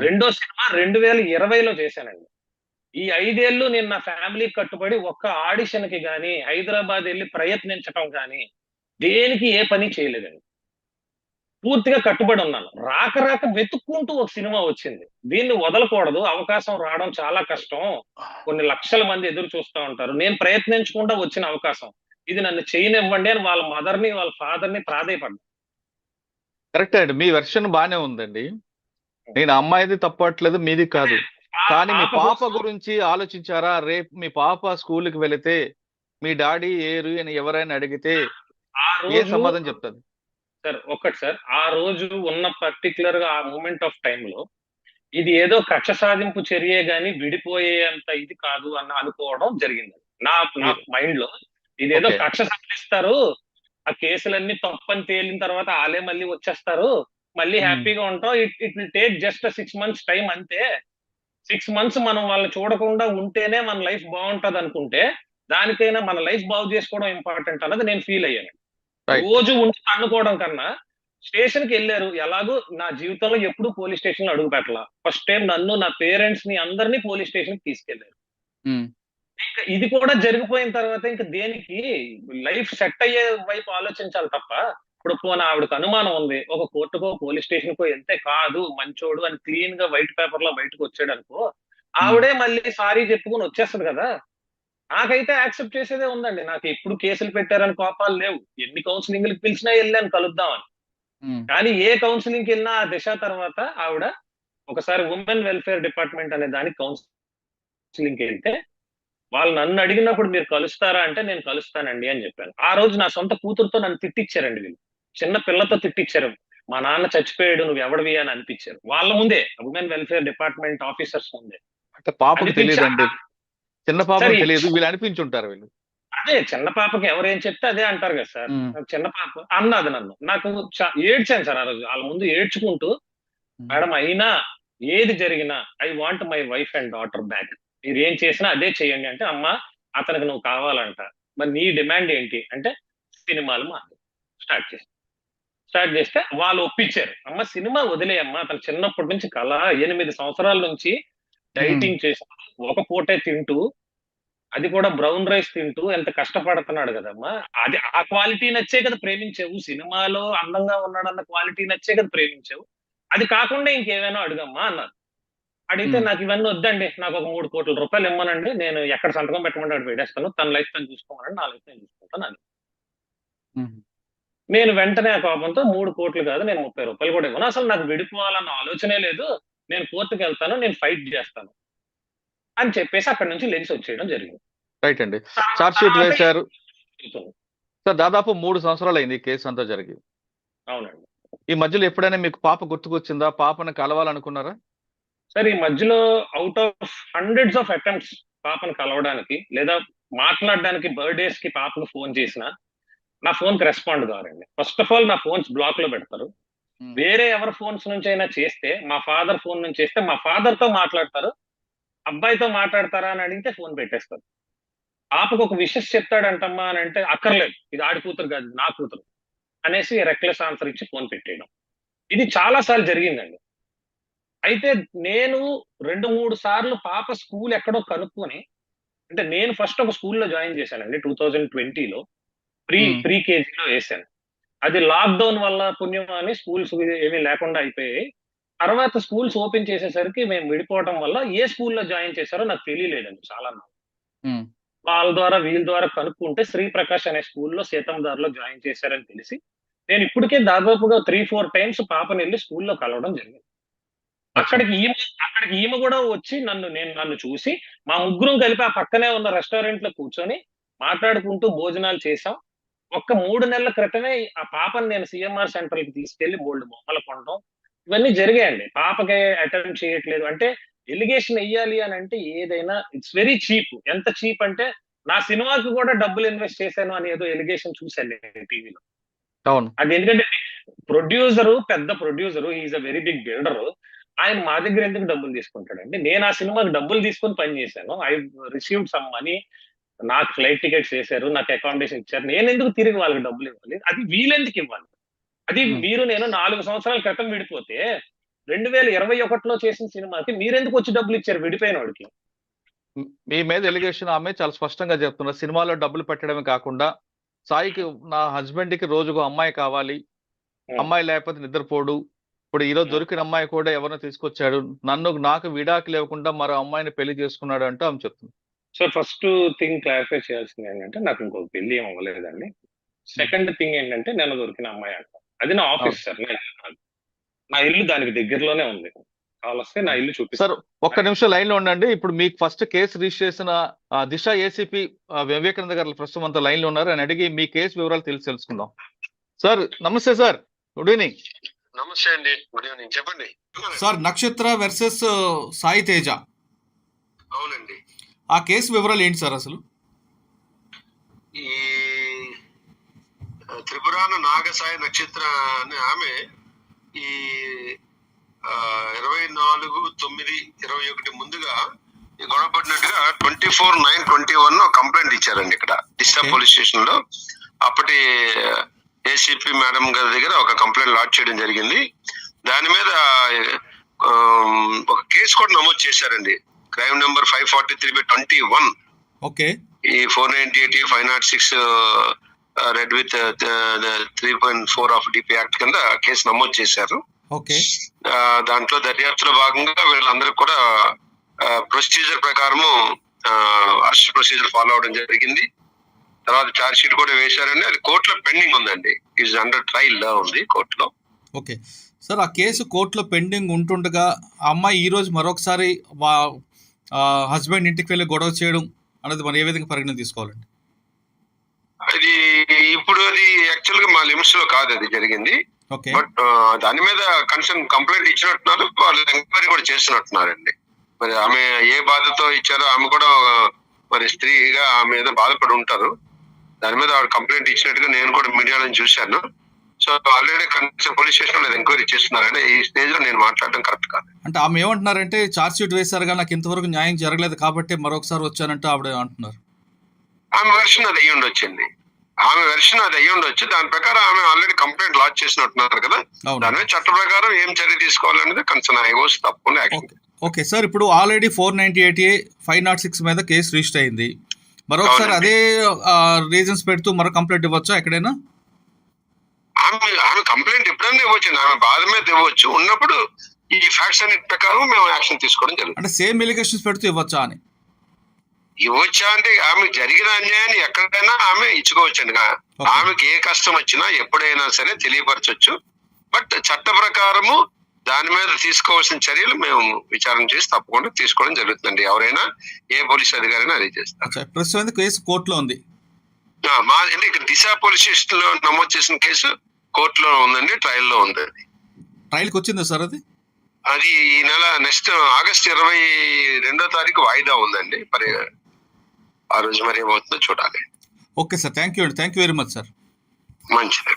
రెండో సినిమా 2020లో చేశానండి. ఈ 5 ఏళ్ళు నేను నా ఫ్యామిలీకి కట్టుబడి ఒక్క ఆడిషన్ కి గానీ హైదరాబాద్ వెళ్ళి ప్రయత్నించటం కానీ దేనికి ఏ పని చేయలేదండి. పూర్తిగా కట్టుబడి ఉన్నాను. రాక వెతుక్కుంటూ ఒక సినిమా వచ్చింది. దీన్ని వదలకూడదు. అవకాశం రావడం చాలా కష్టం. కొన్ని లక్షల మంది ఎదురు చూస్తా ఉంటారు. నేను ప్రయత్నించకుండా వచ్చిన అవకాశం. ఇది నన్ను చేయనివ్వండి అని వాళ్ళ మదర్‌ని, వాళ్ళ ఫాదర్‌ని ప్రాధేయపడ్డా. కరెక్టే అండి. మీ వెర్షన్ బానే ఉందండి. నేను అమ్మాయిది తప్పట్లేదు, మీది కాదు. కానీ మీ పాప పాప కోసం గురించి ఆలోచించారా? రేపు మీ పాప స్కూల్‌కి వెళితే మీ డాడీ ఏరు అని ఎవరైనా అడిగితే ఆ ఏ రోజు సమాధానం చెప్తారు? సార్ ఆ రోజు ఉన్న పర్టిక్యులర్‌గా ఆ మూమెంట్ ఆఫ్ టైమ్‌లో ఇది ఏదో కక్ష సాధింపు చర్యే గాని విడిపోయేంత ఇది కాదు అని అనుకోవడం జరిగింది. నా నా మీరు మైండ్‌లో ఇదేదో ఓకే. కక్ష సాధిస్తారు. ఆ కేసులన్నీ తప్పని తేలిన తర్వాత ఆళ్ళే మళ్ళీ వచ్చేస్తారు. మళ్ళీ హ్యాపీగా ఉంటాం. It will take just 6 months time అంతే. 6 మంత్స్ మనం వాళ్ళని చూడకుండా ఉంటేనే మన లైఫ్ బావుంటదనుకుంటే, దానికైనా మన లైఫ్ బాగు చేసుకోవడం ఇంపార్టెంట్ అన్నది నేను ఫీల్ అయ్యాను. రైట్. రోజు ఉండి తన్నుకోవడం కన్నా స్టేషన్‌కెళ్లారు. ఎలాగో నా జీవితంలో ఎప్పుడు పోలీస్ స్టేషన్‌లో అడుగు పెట్టలా. ఫస్ట్ టైమ్ నన్ను, నా పేరెంట్స్‌ని అందరిని పోలీస్ స్టేషన్‌కి తీసుకెళ్లారు. హ్మ్. ఇంక ఇది కూడా జరిగిపోయిన తర్వాత ఇంక దేనికి లైఫ్ సెట్ అయ్యే వైపు ఆలోచించాలి తప్ప, ఇప్పుడు పోనీ ఆవిడకి అనుమానం ఉంది. ఒక కోర్టుకో, పోలీస్ స్టేషన్‌కో ఎళ్తే కాదు మంచోడు అని క్లీన్‌గా వైట్ పేపర్‌లో బయటకొచ్చాడనుకో, హ్మ్. ఆవిడే మళ్ళీ సారీ చెప్పుకొని వచ్చేస్తది కదా! నాకైతే యాక్సెప్ట్ చేసేదే ఉందండి. నాకు ఎప్పుడు కేసులు పెట్టారని కోపాలు లేవు. ఎన్ని కౌన్సెలింగ్‌లకి పిలిచినా ఎళ్ళాను కలుద్దామని. హ్మ్. కానీ ఏ కౌన్సెలింగ్‌కి ఎళ్ళినా ఆ దిశ తర్వాత ఆవిడ ఒకసారి వుమెన్ వెల్ఫేర్ డిపార్ట్‌మెంట్ అనే దానికి కౌన్సెలింగ్‌కెళ్తే వాళ్ళు నన్ను అడిగినప్పుడు మీరు కలుస్తారా అంటే నేను కలుస్తానండి అని చెప్పాను. ఆ రోజు నా సొంత కూతురుతో నన్ను తిట్టిచ్చారండి వీళ్ళు. చిన్న పిల్లతో తిట్టిచ్చారు. మా నాన్న చచ్చిపోయాడు నువ్వెవడివి అని అనిపిచ్చారు. వాళ్ళ ముందే వుమెన్ వెల్ఫేర్ డిపార్ట్‌మెంట్ ఆఫీసర్స్ ముందే. అంటే పాపకి అనిపిచ్చా తెలీదండి. చిన్న సార్ పాపకి తెలీదు. వీళ్ళు అనిపించుంటారు వీళ్ళు. అదే చిన్న పాపకి ఎవరేం చెప్తే అదే అంటారు కదా సార్. హ్మ్. చిన్న పాప అన్నది నన్ను. నాకు ఏడ్చాను సార్ ఆ రోజు. ఆళ్ళ ముందు ఏడ్చుకుంటూ హ్మ్. మేడం అయినా ఏది జరిగినా I want my wife and daughter back. మీరేం చేసినా అదే చేయండి అంటే, అమ్మా అతనికి నువ్వు కావాలంట. మరి నీ డిమాండ్ ఏంటి? అంటే సినిమాలు స్టార్ట్ చేశా. స్టార్ట్ చేస్తే వాళ్ళు ఒప్పించారు. అమ్మ సినిమా వదిలేయమ్మా. అతను చిన్నప్పటి నుంచి కల 8 సంవత్సరాల నుంచి హ్మ్. డైటింగ్ చేస్తూ, ఒక పూటే తింటూ, అది కూడా బ్రౌన్ రైస్ తింటూ ఎంత కష్టపడుతున్నాడు కదమ్మా! అది ఆ క్వాలిటీ నచ్చే కదా ప్రేమించావు. సినిమాలో అందంగా ఉన్నాడన్న క్వాలిటీ నచ్చే కదా ప్రేమించావు. అది కాకుండా ఇంకేమైనా అడుగమ్మా అన్నారు. అడిగితే హ్మ్. నాకు ఇవన్నీ వద్దండి. నాకు ఒక ₹3,00,00,000 ఇమ్మనండి. నేను ఎక్కడ సంతకం పెట్టమంటే అక్కడ పెట్టేస్తాను. తన లైఫ్ తను చూసుకోమనండి. నా లైఫ్ నేను చూసుకుంటాను అని. హ్మ్. నేను వెంటనే ఆ కోపంతో 3,00,00,000 కాదు నేను ₹30 కూడా ఇవ్వను. అసలు నాకు విడిపోవాలన్న ఆలోచనే లేదు. నేను కోర్ట్‌కెళ్తాను. నేను ఫైట్ చేస్తాను. అని చెప్పేసి అక్కడి నుంచి లెగిసి వచ్చేయడం జరిగింది. రైట్ అండి. చార్జ్ షీట్ తర్వాత వేశారు. జరుగుతుంది. సార్ దాదాపు 3 సంవత్సరాలయింది ఈ కేసు అంతా జరిగి. అవునండి. ఈ మధ్యలో ఎప్పుడైనా మీకు పాప గుర్తుకొచ్చిందా? పాపని కలవాలనుకున్నారా? సరే ఈ మధ్యలో out of hundreds of attempts పాపను కలవడానికి లేదా మాట్లాడడానికి బర్త్‌డేస్‌కి పాపకు ఫోన్ చేసినా, నా ఫోన్‌కి రెస్పాండ్ కారండి. ఫస్ట్ ఆఫ్ ఆల్ నా ఫోన్స్ బ్లాక్‌లో పెడతారు. హ్మ్. వేరే ఎవరి ఫోన్స్ నుంచైనా చేస్తే, మా ఫాదర్ ఫోన్ నుంచి చేస్తే, మా ఫాదర్‌తో మాట్లాడతారు. అబ్బాయితో మాట్లాడతారా అని అడిగితే ఫోన్ పెట్టేస్తారు. పాపకు ఒక విషెస్ చెప్తాడంటమ్మా అని అంటే, అక్కర్లేదు. ఇది ఆడి కూతురు కాదు, ఇది నా కూతురు అనేసి రెక్లెస్ ఆన్సర్ ఇచ్చి ఫోన్ పెట్టేయడం. ఇది చాలా సార్లు జరిగిందండి. అయితే నేను 2, 3 సార్లు పాప స్కూల్ ఎక్కడో కనుక్కొని అంటే నేను ఫస్ట్ ఒక స్కూల్‌లో జాయిన్ చేశానండి 2020లో. హ్మ్. ప్రీ కేజీలో ఏశాను. అది లాక్‌డౌన్ వల్ల పుణ్యమా అని స్కూల్స్ ఏమీ లేకుండా అయిపోయాయి. తర్వాత స్కూల్స్ ఓపెన్ చేసేసరికి మేము విడిపోవడం వల్ల ఏ స్కూల్‌లో జాయిన్ చేశారో నాకు తెలియలేదండి చాలా మంది. హ్మ్. వాళ్ళ ద్వారా వీళ్ళ ద్వారా కనుక్కుంటే శ్రీ ప్రకాష్ అనే స్కూల్‌లో సీతందార్‌లో జాయిన్ చేశారని తెలిసి, నేను ఇప్పటికే దాదాపుగా 3-4 టైమ్స్ పాపని వెళ్ళి స్కూల్లో కలవడం జరిగింది. అక్కడికి ఈమె కూడా వచ్చి నన్ను చూసి మా ముగ్గురం కలిపి ఆ పక్కనే ఉన్న రెస్టారెంట్ లో కూర్చొని మాట్లాడుకుంటూ భోజనాలు చేసాం. ఒక్క 3 నెలల క్రితమే ఆ పాపని నేను సిఎంఆర్ సెంటర్ కి తీసుకెళ్లి బోల్డ్ బొమ్మలు కొనడం ఇవన్నీ జరిగాయండి. పాపకి అటెండ్ చేయట్లేదు అంటే ఎలిగేషన్ వెయ్యాలి అని అంటే ఏదైనా ఇట్స్ వెరీ చీప్. ఎంత చీప్ అంటే నా సినిమాకి కూడా డబ్బులు ఇన్వెస్ట్ చేశాను అని ఏదో ఎలిగేషన్ చూశాను నేను టీవీలో. అవును. అది ఎందుకంటే పెద్ద producer is a very big builder. ఆయన మా దగ్గర ఎందుకు డబ్బులు తీసుకుంటాడండి? నేను ఆ సినిమాకి డబ్బులు తీసుకొని పని చేశాను. I received some money. నాకు ఫ్లైట్ టికెట్స్ వేశారు, నాకు అకామిడేషన్ ఇచ్చారు. నేను ఎందుకు తిరిగి వాళ్ళకి డబ్బులు ఇవ్వాలి? అది వీళ్ళెందుకు ఇవ్వాలి? అది మీరు నేను 4 సంవత్సరాల క్రితం విడిపోతే 2021లో చేసిన సినిమాకి మీరెందుకు వచ్చి డబ్బులు ఇచ్చారు విడిపోయిన వాడికి? మీ మీద ఎలిగేషన్ ఆమె చాలా స్పష్టంగా చెప్తున్నారు. సినిమాలో డబ్బులు పెట్టడమే కాకుండా సాయికి నా హస్బెండ్ కి రోజుకు అమ్మాయి కావాలి, అమ్మాయి లేకపోతే నిద్రపోడు. ఇప్పుడు ఈరోజు దొరికిన అమ్మాయి కూడా ఎవరినో తీసుకొచ్చాడు, నాకు విడాకులు ఇవ్వకుండా మరో అమ్మాయిని పెళ్లి చేసుకున్నాడు అంటూ ఆమె చెప్తుంది. సో ఫస్ట్ థింగ్ క్లారిఫై చేయాల్సింది ఏంటంటే నాకు ఇంకొక పెళ్లి ఏం అవ్వలేదండి. సెకండ్ థింగ్ ఏంటంటే నేను దొరికిన అమ్మాయి అంట. అది నా ఆఫీస్ సార్, నా ఇల్లు దానికి దగ్గరలోనే ఉంది. కావలిస్తే నా ఇల్లు చూపిస్తారు. సార్ ఒక్క నిమిషం లైన్ లో ఉండండి. ఇప్పుడు మీకు ఫస్ట్ కేసు రిజిస్టర్ చేసిన దిశ ఏసీపీ వివేకానంద గారు ప్రస్తుతం అంతా లైన్ లో ఉన్నారు. అని అడిగి మీ కేసు వివరాలు తెలుసుకుందాం. సార్ నమస్తే సార్, గుడ్ ఈవినింగ్. నమస్తే అండి, గుడ్ ఈవినింగ్. చెప్పండి సార్. నక్షత్ర వర్సెస్ సాయి తేజ, అవునండి. ఆ కేసు వివరాలు ఏంటి సార్? అసలు ఈ త్రిపురాన నాగసాయి నక్షత్ర అనే ఆమె ఈ 24/9/21 ముందుగా గొడవ పడినట్టుగా 24/9/21 కంప్లైంట్ ఇచ్చారండి ఇక్కడ దిశ పోలీస్ స్టేషన్ లో. అప్పటి ఏసీపీ మేడం గారి దగ్గర ఒక కంప్లైంట్ లాడ్జ్ చేయడం జరిగింది. దాని మీద ఒక కేసు కూడా నమోదు చేశారండి. Crime number 543/21. ఓకే. ఈ 498, 506 red with 3.4 of DP act కింద కేసు నమోదు చేశారు. ఓకే. దాంట్లో దర్యాప్తులో భాగంగా వీళ్ళందరూ కూడా ప్రొసీజర్ ప్రకారము అరెస్ట్ ప్రొసీజర్ ఫాలో అవడం జరిగింది. తర్వాత ఛార్జ్ షీట్ కూడా వేశారండి. అది కోర్టులో పెండింగ్ ఉందండి. ఈజ్ అండర్ ట్రయల్ లో ఉంది కోర్టులో. ఓకే సార్, ఆ కేసు కోర్టులో పెండింగ్ ఉంటుండగా ఆ అమ్మాయి ఈ రోజు మరొకసారి హస్బెండ్ ఇంటికి వెళ్ళి గొడవ చేయడం అనేది మనం ఏ విధంగా పరిగణన తీసుకోవాలండి? అది ఇప్పుడు అది యాక్చువల్ గా మా లిమిట్స్ లో కాదు అది జరిగింది. బట్ దాని మీద కన్సర్న్ కంప్లైంట్ ఇచ్చినట్టున్నారు. వాళ్ళు ఎంక్వైరీ కూడా చేస్తున్నట్టున్నారండి. మరి ఆమె ఏ బాధతో ఇచ్చారో ఆమె కూడా మరి స్త్రీగా ఆమె ఏదో బాధపడి ఉంటారు. దాని మీద ఆవిడ కంప్లైంట్ ఇచ్చినట్టుగా నేను కూడా మీడియాలో చూశాను. So already concern police station లో ఎంక్వైరీ చేస్తున్నారంటే ఈ స్టేజ్ లో నేను మాట్లాడడం కరెక్ట్ కాదు. అంటే ఆమె ఏమంటున్నారంటే ఛార్జ్ షీట్ వేశారుగా, నాకు ఇంతవరకు న్యాయం జరగలేదు కాబట్టి మరొకసారి వచ్చానంటే ఆవిడ అంటున్నారు. ఆమె వెర్షన్ అది అయ్యి ఉండొచ్చండి. దాని ప్రకారం ఆమె ఆల్రెడీ కంప్లైంట్ లాడ్జ్ చేసినట్టున్నారు కదా. దాని మీద చట్ట ప్రకారం ఏం చర్య తీసుకోవాలనేది కన్సర్న్ హైకోర్టు తప్పకుండా యాక్షన్. ఓకే సార్, ఇప్పుడు ఆల్రెడీ 498A 506 మీద కేసు రిజిస్టర్ అయింది. మరొకసారి అదే రీజన్స్ పెడుతూ మరో కంప్లైంట్ ఇవ్వచ్చా ఎక్కడైనా? ఆమె కంప్లైంట్ ఎప్పుడైనా ఇవ్వచ్చు. ఆమె బాధ మీద ఇవ్వచ్చు. ఉన్నప్పుడు ఈ ఫ్యాక్ట్స్ అన్ని ప్రకారం మేము యాక్షన్ తీసుకోవడం జరుగుతుంది. అంటే సేమ్ ఎలిగేషన్స్ పెడుతూ ఇవ్వచ్చా అని? ఇవ్వచ్చా అంటే ఆమె జరిగిన అన్యాయాన్ని ఎక్కడైనా ఆమె ఇచ్చుకోవచ్చండి. ఆమెకి ఏ కష్టం వచ్చినా ఎప్పుడైనా సరే తెలియపరచవచ్చు. బట్ చట్ట ప్రకారము దాని మీద తీసుకోవాల్సిన చర్యలు మేము విచారణ చేసి తప్పకుండా తీసుకోవడం జరుగుతుందండి. ఎవరైనా ఏ పోలీస్ అధికారైనా అది చేస్తారు. ప్రస్తుతం కేసు కోర్టులో ఉంది. అంటే ఇక్కడ దిశ పోలీస్ స్టేషన్ లో నమోదు చేసిన కేసు కోర్టులో ఉందండి. ట్రయల్ లో ఉంది. ట్రయల్ కి వచ్చిందా సార్? అది ఈ నెల నెక్స్ట్ ఆగస్ట్ 22వ తారీఖు వాయిదా ఉందండి. మరి ఆ రోజు మరి ఏమవుతుందో చూడాలి. Okay sir, thank you very much sir. మంచిది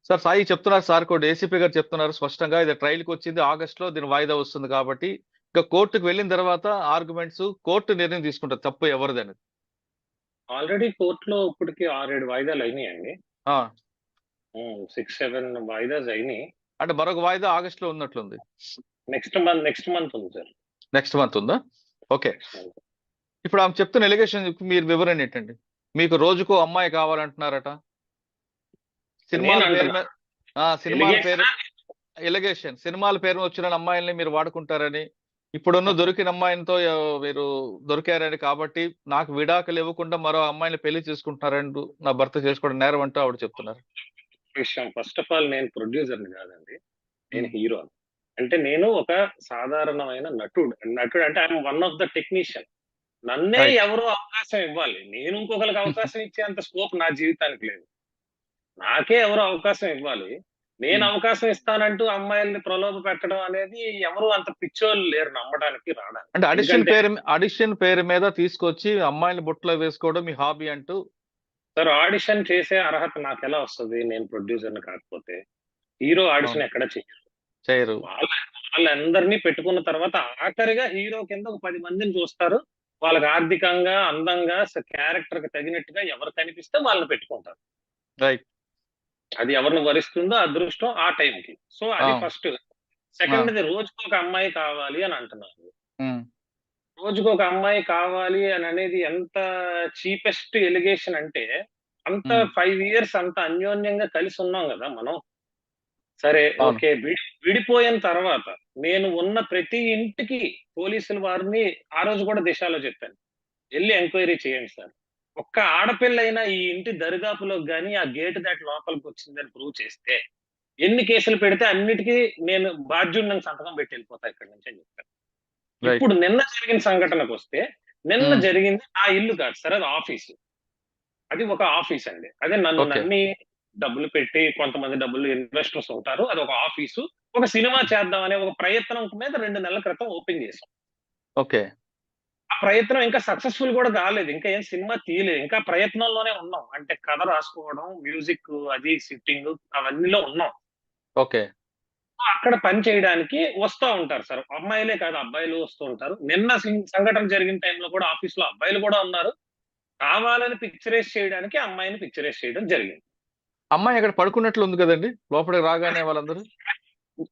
సార్. సాయి చెప్తున్నారు, సార్ కూడా ఏసీపీ గారు చెప్తున్నారు స్పష్టంగా, ఇది ట్రయల్ కి వచ్చింది, ఆగస్ట్ లో దీని వాయిదా వస్తుంది కాబట్టి ఇంకా కోర్టుకు వెళ్ళిన తర్వాత ఆర్గ్యుమెంట్స్ కోర్టు నిర్ణయం తీసుకుంటారు తప్పు ఎవరిది అనేది. ఆల్రెడీ కోర్టులో ఇప్పటికి 6-7 వాయిదాలు అయినాయండి. 6-7 వాయిదాస్ అయినాయి. అంటే మరొక వాయిదా ఆగస్ట్ లో ఉన్నట్లుంది. నెక్స్ట్ మంత్ ఉంది సార్. నెక్స్ట్ మంత్ ఉందా? ఓకే. ఇప్పుడు ఆమె చెప్తున్న ఎలిగేషన్ మీరు వివరణ ఏంటండి? మీకు రోజుకో అమ్మాయి కావాలంటున్నారట. సినిమాల పేరు ఎలిగేషన్, సినిమాల పేరు వచ్చిన అమ్మాయిల్ని మీరు వాడుకుంటారని, ఇప్పుడున్న దొరికిన అమ్మాయితో మీరు దొరికారని కాబట్టి నాకు విడాకులు ఇవ్వకుండా మరో అమ్మాయిని పెళ్లి చేసుకుంటున్నారంటూ, నా భర్త చేసుకోవడం నేరం అంటూ ఆవిడ చెప్తున్నారు. విషయం, ఫస్ట్ ఆఫ్ ఆల్ నేను ప్రొడ్యూసర్ని కాదండి, నేను హీరో. అంటే నేను ఒక సాధారణమైన నటుడు అంటే I'm one of the technician. నన్నే రైట్ ఎవరో అవకాశం ఇవ్వాలి, నేను ఇంకొకరికి అవకాశం ఇచ్చే అంత స్కోప్ నా జీవితానికి లేదు. నాకే ఎవరో అవకాశం ఇవ్వాలి. నేను అవకాశం ఇస్తానంటూ అమ్మాయిల్ని ప్రలోభ పెట్టడం అనేది ఎవరు అంత పిచ్చోళ్ళు లేరు నమ్మడానికి, రావడానికి. అంటే ఎందుకంటే ఆడిషన్ పేరు మీద తీసుకొచ్చి అమ్మాయిని బుట్టలో వేసుకోవడం మీ హాబీ అంటూ. సార్, ఆడిషన్ చేసే అర్హత నాకు ఎలా వస్తుంది నేను ప్రొడ్యూసర్ని కాకపోతే? హీరో ఆడిషన్ ఎక్కడ చేయరు. వాళ్ళందరినీ పెట్టుకున్న తర్వాత ఆఖరిగా హీరో కింద ఒక 10 మందిని చూస్తారు. వాళ్ళకి ఆర్థికంగా, అందంగా, క్యారెక్టర్ కి తగినట్టుగా ఎవరు కనిపిస్తే వాళ్ళని పెట్టుకుంటారు. రైట్. అది ఎవరిని వరిస్తుందో అదృష్టం ఆ టైంకి. సో అది ఫస్ట్. సెకండ్, రోజుకు ఒక అమ్మాయి కావాలి అని అంటున్నారు. రోజుకు ఒక అమ్మాయి కావాలి అని అనేది ఎంత చీపెస్ట్ ఎలిగేషన్ అంటే, అంత 5 years అంత అన్యోన్యంగా కలిసి ఉన్నాం కదా మనం. సరే, ఓకే, విడిపోయిన తర్వాత నేను ఉన్న ప్రతి ఇంటికి పోలీసుల వారిని ఆ రోజు కూడా దిశలో చెప్పాను, వెళ్ళి ఎంక్వైరీ చేయండి సార్. ఒక్క ఆడపిల్లైనా ఈ ఇంటి దరిదాపులోకి గానీ ఆ గేట్ దాటి లోపలికి వచ్చిందని ప్రూవ్ చేస్తే ఎన్ని కేసులు పెడితే అన్నిటికీ నేను బాధ్యుడిని సంతకం పెట్టి వెళ్ళిపోతా ఇక్కడి నుంచి అని చెప్పాను. ఇప్పుడు నిన్న జరిగిన సంఘటనకు వస్తే, నిన్న జరిగింది నా ఇల్లు కాదు సార్, అది ఆఫీసు. అది ఒక ఆఫీస్ అండి. అదే నన్ను నమ్మి డబ్బులు పెట్టి కొంతమంది డబ్బులు ఇన్వెస్టర్స్ ఉంటారు, అది ఒక ఆఫీసు. ఒక సినిమా చేద్దాం అనే ఒక ప్రయత్నం మీద 2 నెలల క్రితం ఓపెన్ చేశాం. ఓకే. ఆ ప్రయత్నం ఇంకా సక్సెస్ఫుల్ కూడా కాలేదు, ఇంకా ఏం సినిమా తీయలేదు, ఇంకా ప్రయత్నంలోనే ఉన్నాం. అంటే కథ రాసుకోవడం, మ్యూజిక్, అది సిట్టింగ్, అవన్నీలో ఉన్నాం. ఓకే. అక్కడ పని చేయడానికి వస్తూ ఉంటారు సార్, అమ్మాయిలే కాదు అబ్బాయిలు వస్తూ ఉంటారు. నిన్న సంఘటన జరిగిన టైంలో కూడా ఆఫీస్ లో అబ్బాయిలు కూడా ఉన్నారు. కావాలని పిక్చరైజ్ చేయడానికి అమ్మాయిని పిక్చరైజ్ చేయడం జరిగింది. అమ్మాయి అక్కడ పడుకున్నట్లు ఉంది కదండి లోపలికి రాగానే వాళ్ళందరూ.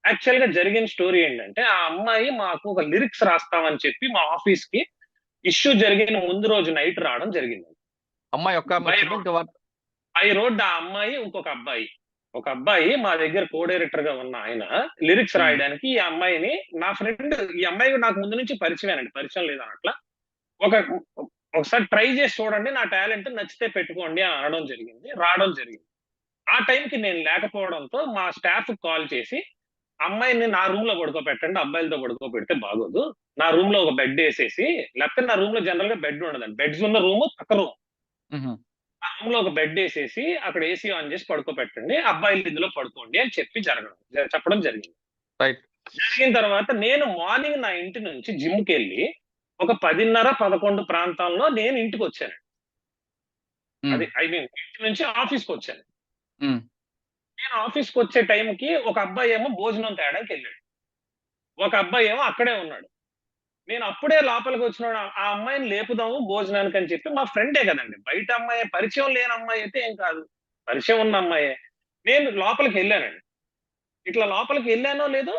యాక్చువల్ గా జరిగిన స్టోరీ ఏంటంటే, ఆ అమ్మాయి మాకు ఒక లిరిక్స్ రాస్తామని చెప్పి మా ఆఫీస్ కి ఇష్యూ జరిగిన ముందు రోజు నైట్ రావడం జరిగింది. అమ్మాయి ఒక్క బై రోడ్ ఆ అమ్మాయి, ఇంకొక అబ్బాయి, ఒక అబ్బాయి మా దగ్గర కో డైరెక్టర్ గా ఉన్న ఆయన లిరిక్స్ రాయడానికి ఈ అమ్మాయిని, నా ఫ్రెండ్, ఈ అమ్మాయి నాకు ముందు నుంచి పరిచయమేనండి, పరిచయం లేదన్నట్లా. ఒకసారి ట్రై చేసి చూడండి, నా టాలెంట్ నచ్చితే పెట్టుకోండి అని అనడం జరిగింది, రావడం జరిగింది. ఆ టైంకి నేను లేకపోవడంతో మా స్టాఫ్ కాల్ చేసి, అమ్మాయిని నా రూమ్ లో పడుకోబెట్టండి, అబ్బాయిలతో పడుకోబెడితే బాగోదు, నా రూమ్ లో ఒక బెడ్ వేసేసి, లేకపోతే నా రూమ్ లో జనరల్ గా బెడ్ ఉండదండి, బెడ్స్ ఉన్న రూమ్ పక్క రూమ్, ఆ రూమ్ లో ఒక బెడ్ వేసేసి అక్కడ ఏసీ ఆన్ చేసి పడుకోబెట్టండి, అబ్బాయిలు ఇందులో పడుకోండి అని చెప్పడం జరిగింది. జరిగిన తర్వాత నేను మార్నింగ్ నా ఇంటి నుంచి జిమ్ కి వెళ్ళి ఒక 10:30-11 ప్రాంతంలో నేను ఇంటికి వచ్చాను. అది ఇంటి నుంచి ఆఫీస్కి వచ్చాను. నేను ఆఫీస్కి వచ్చే టైంకి ఒక అబ్బాయి ఏమో భోజనం తేడానికి వెళ్ళాడు, ఒక అబ్బాయి ఏమో అక్కడే ఉన్నాడు. నేను అప్పుడే లోపలికి వచ్చినాడు, ఆ అమ్మాయిని లేపుదాము భోజనానికి అని చెప్పి, మా ఫ్రెండే కదండి, బయట అమ్మాయి, పరిచయం లేని అమ్మాయి అయితే ఏం కాదు, పరిచయం ఉన్న అమ్మాయే. నేను లోపలికి వెళ్ళానండి. ఇట్లా లోపలికి వెళ్ళానో లేదో,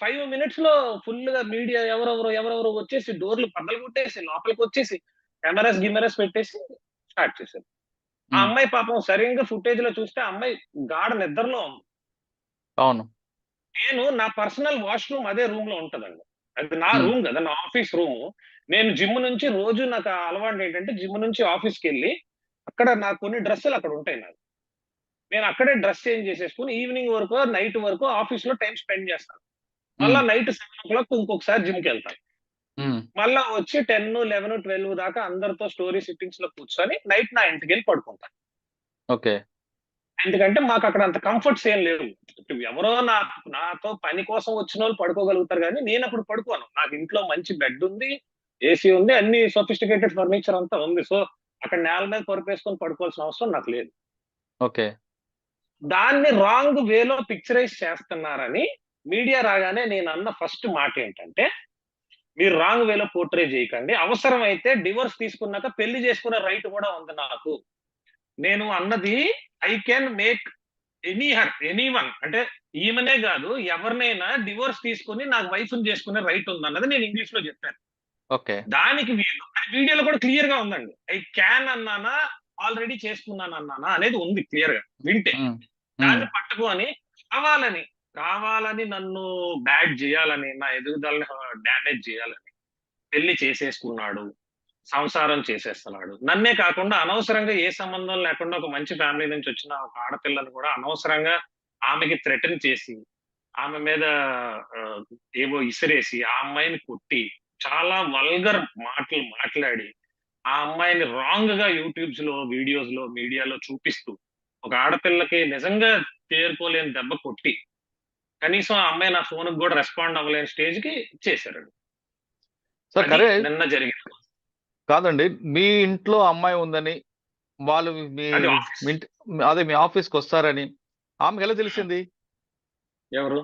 5 minutes లో ఫుల్ గా మీడియా ఎవరెవరో వచ్చేసి డోర్లు పద్దలు కొట్టేసి లోపలికి వచ్చేసి కెమెరాస్ పెట్టేసి స్టార్ట్ చేశారు. ఆ అమ్మాయి పాపం సరిగ్గా ఫుటేజ్ లో చూస్తే అమ్మాయి గాఢ నిద్రలో ఉంది. అవును. నేను నా పర్సనల్ వాష్రూమ్ అదే రూమ్ లో ఉంటదండి, అది నా రూమ్ కదా, నా ఆఫీస్ రూమ్. నేను జిమ్ నుంచి రోజు నాకు అలవాటు ఏంటంటే, జిమ్ నుంచి ఆఫీస్కి వెళ్ళి అక్కడ నాకు కొన్ని డ్రెస్సులు అక్కడ ఉంటాయి నాకు, నేను అక్కడే డ్రెస్ చేంజ్ చేసేసుకుని ఈవినింగ్ వరకు, నైట్ వరకు ఆఫీస్ లో టైం స్పెండ్ చేస్తాను. మళ్ళా నైట్ 7 o'clock ఇంకొకసారి జిమ్ కి వెళ్తాను. మళ్ళా వచ్చి 10, 11, 12 దాకా అందరితో స్టోరీ సిట్టింగ్స్ లో కూర్చొని నైట్ నా ఇంటికి వెళ్ళి పడుకుంటాను. ఓకే. ఎందుకంటే మాకు అక్కడ అంత కంఫర్ట్స్ ఏం లేవు. ఎవరో నాతో పని కోసం వచ్చిన వాళ్ళు పడుకోగలుగుతారు, కానీ నేను అప్పుడు పడుకోను. నాకు ఇంట్లో మంచి బెడ్ ఉంది, ఏసీ ఉంది, అన్ని సోఫిస్టికేటెడ్ ఫర్నిచర్ అంతా ఉంది. సో అక్కడ నేల మీద పరుపేసుకొని పడుకోవాల్సిన అవసరం నాకు లేదు. ఓకే. దాన్ని రాంగ్ వేలో పిక్చరైజ్ చేస్తున్నారని మీడియా రాగానే నేను అన్న ఫస్ట్ మాట ఏంటంటే, మీరు రాంగ్ వేలో పోర్ట్రే చేయకండి, అవసరమైతే డివోర్స్ తీసుకున్నాక పెళ్లి చేసుకునే రైట్ కూడా ఉంది నాకు. నేను అన్నది ఐ కెన్ మేక్ ఎనీవన్, అంటే ఈమెనే కాదు ఎవరినైనా డివోర్స్ తీసుకుని నాకు వైఫ్ ని చేసుకునే రైట్ ఉంది అన్నది నేను ఇంగ్లీష్ లో చెప్పాను. ఓకే. దానికి వీడియోలో కూడా క్లియర్ గా ఉందండి, ఐ క్యాన్ అన్నానా, ఆల్రెడీ చేసుకున్నాను అన్నానా అనేది ఉంది క్లియర్ గా వింటే. దాన్ని పట్టుకొని కావాలని నన్ను బ్యాడ్ చేయాలని, నా ఎదుగుదలని డ్యామేజ్ చేయాలని పెళ్లి చేసేసుకున్నాడు, సంసారం చేసేస్తున్నాడు. నన్నే కాకుండా అనవసరంగా ఏ సంబంధం లేకుండా ఒక మంచి ఫ్యామిలీ నుంచి వచ్చిన ఒక ఆడపిల్లని కూడా అనవసరంగా ఆమెకి థ్రెటన్ చేసి, ఆమె మీద ఏవో ఇసిరేసి, ఆ అమ్మాయిని కొట్టి, చాలా వల్గర్ మాటలు మాట్లాడి, ఆ అమ్మాయిని రాంగ్ గా యూట్యూబ్స్ లో, వీడియోస్ లో, మీడియాలో చూపిస్తూ, ఒక ఆడపిల్లకి నిజంగా తేరుకోలేని దెబ్బ కొట్టి, కనీసం ఆ అమ్మాయి నా ఫోన్ కూడా రెస్పాండ్ అవ్వలేని స్టేజ్ కి చేశారు. సార్ అది కరే నిన్న జరిగింది. కాదండి, మీ ఇంట్లో అమ్మాయి ఉందని వాళ్ళు మీ అది మీ ఇంటి అదే మీ ఆఫీస్కి వస్తారని ఆమెకి ఎలా తెలిసింది? ఎవరు?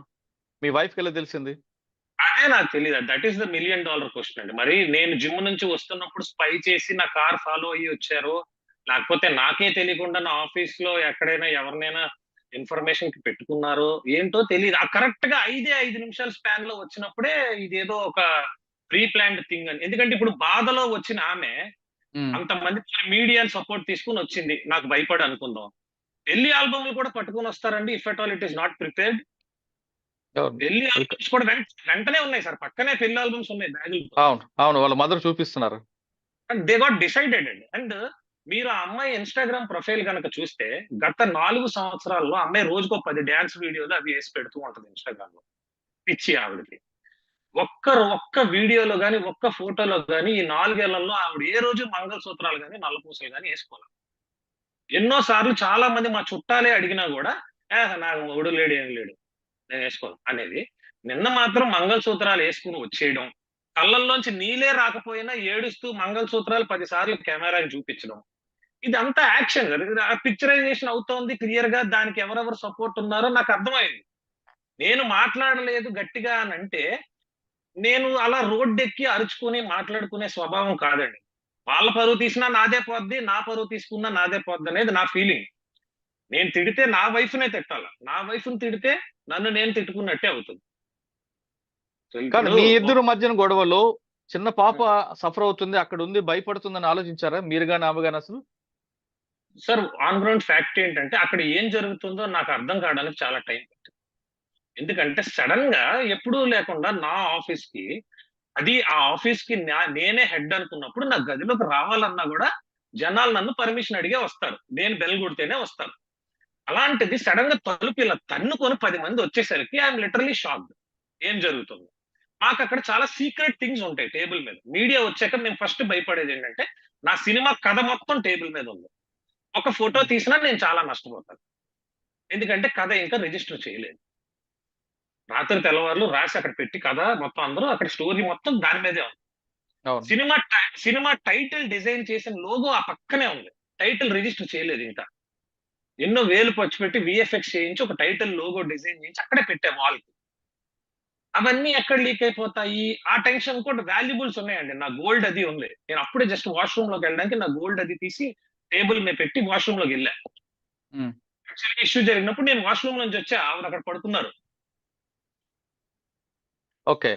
మీ వైఫ్కి ఎలా తెలిసింది? అదే నాకు తెలియదు. That is the $1 million question అండి. మరి నేను జిమ్ నుంచి వస్తున్నప్పుడు స్పై చేసి నా కార్ ఫాలో అయ్యి వచ్చారో, లేకపోతే నాకే తెలియకుండా నా ఆఫీస్ లో ఎక్కడైనా ఎవరినైనా ఇన్ఫర్మేషన్ కి పెట్టుకున్నారో ఏంటో తెలియదు. ఆ కరెక్ట్ గా 5 నిమిషాల స్పాన్ లో వచ్చినప్పుడే ఇదేదో ఒక ప్రీ ప్లాన్డ్ థింగ్ అని. ఎందుకంటే ఇప్పుడు బాధలో వచ్చిన ఆమె అంతమంది మీడియా సపోర్ట్ తీసుకుని వచ్చింది, నాకు భయపడి అనుకుందాం. పెళ్లి ఆల్బమ్లు కూడా పట్టుకుని వస్తారండి, if at all it is not prepared. పెళ్లి ఆల్బమ్స్ కూడా వెంటనే ఉన్నాయి సార్, పక్కనే పెళ్లి ఆల్బమ్స్ ఉన్నాయి బ్యాగులతో. అవును అవును, వాళ్ళ మదర్ చూపిస్తున్నారు. అండ్ దే గాట్ డిసైడెడ్ అండి. అండ్ మీరు ఆ అమ్మాయి ఇన్స్టాగ్రామ్ ప్రొఫైల్ కనుక చూస్తే, గత 4 సంవత్సరాల్లో అమ్మాయి రోజుకో 10 డ్యాన్స్ వీడియోలు అవి వేసి పెడుతూ ఉంటది ఇన్స్టాగ్రామ్ లో. పిచ్చి ఆవిడకి. ఒక్క వీడియోలో గానీ, ఒక్క ఫోటోలో గానీ ఈ 4 ఏళ్లలో ఆవిడ ఏ రోజు మంగళసూత్రాలు గానీ, నల్లపూసలు గానీ వేసుకోవాలి. ఎన్నో సార్లు చాలా మంది మా చుట్టాలే అడిగినా కూడా, నాకు మొగుడు లేడు, ఏం లేడు, నేను వేసుకోను అనేది. నిన్న మాత్రం మంగళసూత్రాలు వేసుకుని వచ్చేయడం, కళ్ళల్లోంచి నీలే రాకపోయినా ఏడుస్తూ మంగళసూత్రాలు 10 సార్లు కెమెరాని చూపించడం, ఇదంతా యాక్షన్ కదా. పిక్చరైజేషన్ అవుతోంది క్లియర్ గా. దానికి ఎవరెవరు సపోర్ట్ ఉన్నారో నాకు అర్థమైంది. నేను మాట్లాడలేదు గట్టిగా అని అంటే, నేను అలా రోడ్డెక్కి అరుచుకుని మాట్లాడుకునే స్వభావం కాదండి. వాళ్ళ పరువు తీసినా నాదే పోద్ది, నా పరువు తీసుకున్నా నాదే పోద్ది అనేది నా ఫీలింగ్. నేను తిడితే నా వైఫ్నే తిట్టాల, నా వైఫ్ని తిడితే నన్ను నేను తిట్టుకున్నట్టే అవుతుంది. సో కానీ ఇప్పుడు మీ ఇద్దరు మధ్యన గొడవలో చిన్న పాప సఫర్ అవుతుంది, అక్కడ ఉంది, భయపడుతుందని ఆలోచించారా మీరు గాని ఆమె గాని? అసలు సార్, ఆన్ గ్రౌండ్ ఫ్యాక్ట్ ఏంటంటే అక్కడ ఏం జరుగుతుందో నాకు అర్థం కావడానికి చాలా టైం పట్టింది. ఎందుకంటే సడన్ గా ఎప్పుడూ లేకుండా నా ఆఫీస్ కి, అది ఆ ఆఫీస్ కి నేనే హెడ్ అనుకున్నప్పుడు, నా గదిలోకి రావాలన్నా కూడా జనాలు నన్ను పర్మిషన్ అడిగే వస్తారు, నేను బెల్ కొడితేనే వస్తారు. అలాంటిది సడన్ గా తలుపు ఇలా తన్నుకొని 10 మంది వచ్చేసరికి ఐఎమ్ లిటరలీ షాక్డ్. ఏం జరుగుతుంది? మాకు అక్కడ చాలా సీక్రెట్ థింగ్స్ ఉంటాయి టేబుల్ మీద. మీడియా వచ్చాక మేము ఫస్ట్ భయపడేది ఏంటంటే, నా సినిమా కథ మొత్తం టేబుల్ మీద ఉంది. ఒక ఫోటో తీసినా నేను చాలా నష్టపోతాను. ఎందుకంటే కథ ఇంకా రిజిస్టర్ చేయలేదు. రాత్రి తెల్లవారులు రాసి అక్కడ పెట్టి కథ మొత్తం అందరూ అక్కడ స్టోరీ మొత్తం దాని మీదే ఉంది. అవును. సినిమా టైటిల్ డిజైన్ చేసిన లోగో ఆ పక్కనే ఉంది. టైటిల్ రిజిస్టర్ చేయలేదు ఇంకా. ఎన్నో వేలు ఖర్చు పెట్టి విఎఫ్ఎక్స్ చేయించి ఒక టైటిల్ లోగో డిజైన్ చేయించి అక్కడే పెట్టే వాల్ కి. అవన్నీ ఎక్కడ లీక్ అయిపోతాయి? ఆ టెన్షన్ కూడా. వాల్యుబుల్స్ ఉన్నాయండి, నా గోల్డ్ అది ఉంది. నేను అప్పుడే జస్ట్ వాష్రూమ్ లోకి వెళ్ళడానికి నా గోల్డ్ అది తీసి టేబుల్ మీద పెట్టి వాష్రూమ్ లోకి వెళ్ళా. యాక్చువల్లీ ఇష్యూ జరిగినప్పుడు నేను వాష్రూమ్ నుంచి వచ్చా, ఆవిడ అక్కడ పడుతున్నారు. ఓకే.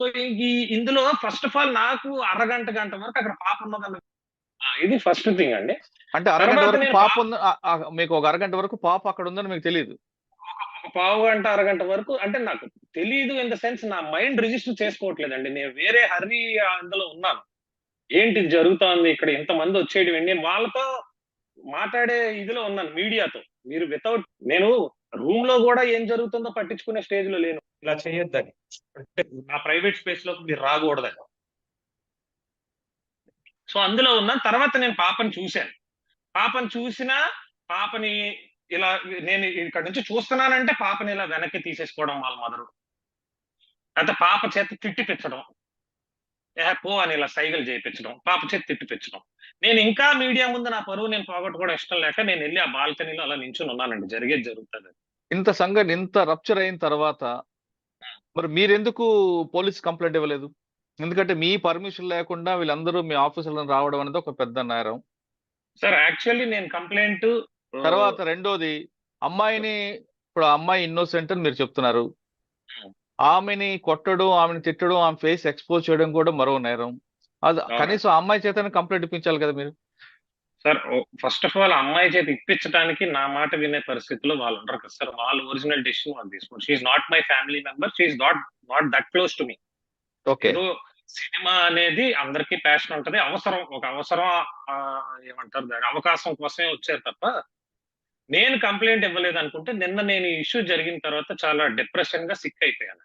సో ఇందులో ఫస్ట్ ఆఫ్ ఆల్ నాకు అరగంట గంట వరకు అక్కడ పాప ఉన్నదన్న, ఇది ఫస్ట్ థింగ్ అండి. అంటే అరగంట వరకు పాప ఉంది, మీకు ఒక అరగంట వరకు పాప అక్కడ ఉందని మీకు తెలియదు? ఒక పావు గంట అరగంట వరకు అంటే నాకు తెలియదు. ఇన్ ద సెన్స్ నా మైండ్ రిజిస్టర్ చేసుకోవట్లేదండి. నేను వేరే హర్రీ అందులో ఉన్నాను. ఏంటి జరుగుతోంది ఇక్కడ, ఇంతమంది వచ్చేయడం, నేను వాళ్ళతో మాట్లాడే ఇదిలో ఉన్నాను, మీడియాతో. మీరు వితౌట్, నేను రూమ్ లో కూడా ఏం జరుగుతుందో పట్టించుకునే స్టేజ్ లో లేను. ఇలా చేయొద్దని, అంటే నా ప్రైవేట్ స్పేస్ లో మీరు రాకూడదని. సో అందులో ఉన్నాను. తర్వాత నేను పాపని చూశాను. పాపని చూసినా, పాపని ఇలా నేను ఇక్కడ నుంచి చూస్తున్నానంటే పాపని ఇలా వెనక్కి తీసేసుకోవడం వాళ్ళ మదరు, అయితే పాప చేత తిట్టిపించడం, పో అని ఇలా సైగలు చేయించడం, పాప చేతి తిట్టిపించడం. నేను ఇంకా మీడియా ముందు నా పరువు నేను పోగొట్టుకోవడం ఇష్టం లేక నేను వెళ్ళి ఆ బాల్కనీలో అలా నించుని ఉన్నానండి. జరిగేది జరుగుతుంది. ఇంత సంఘటన, ఇంత రప్చర్ అయిన తర్వాత మరి మీరెందుకు పోలీస్ కంప్లైంట్ ఇవ్వలేదు? ఎందుకంటే మీ పర్మిషన్ లేకుండా వీళ్ళందరూ మీ ఆఫీసులో రావడం అనేది ఒక పెద్ద నేరం సార్. యాక్చువల్లీ నేను కంప్లైంట్ తర్వాత రెండోది, అమ్మాయిని, ఇప్పుడు ఆ అమ్మాయి ఇన్నోసెంట్ అని మీరు చెప్తున్నారు, ఆమెని కొట్టడం, ఆమెను తిట్టడం, ఆమె ఫేస్ ఎక్స్పోజ్ చేయడం కూడా మరో నేరం. అది కనీసం ఆ అమ్మాయి చేత కంప్లైంట్ ఇప్పించాలి కదా మీరు? సార్ ఫస్ట్ ఆఫ్ ఆల్ అమ్మాయి చేతి ఇప్పించడానికి నా మాట వినే పరిస్థితిలో వాళ్ళు ఉండరు కదా సార్. వాళ్ళ ఒరిజినల్ డెసిషన్ వాళ్ళు తీసుకోండి. She's not my family member, she's not that close to me. Okay. Cinema అనేది అందరికీ ప్యాషన్ ఉంటది, అవసరం, ఒక అవసరం, ఆ, ఏమంటారు దాని, అవకాశం కోసమే వచ్చారు తప్ప నేను కంప్లైంట్ ఇవ్వలేదు అనుకుంటే. నిన్న నేను ఇష్యూ జరిగిన తర్వాత చాలా డిప్రెషన్ గా సిక్ అయిపోయాను.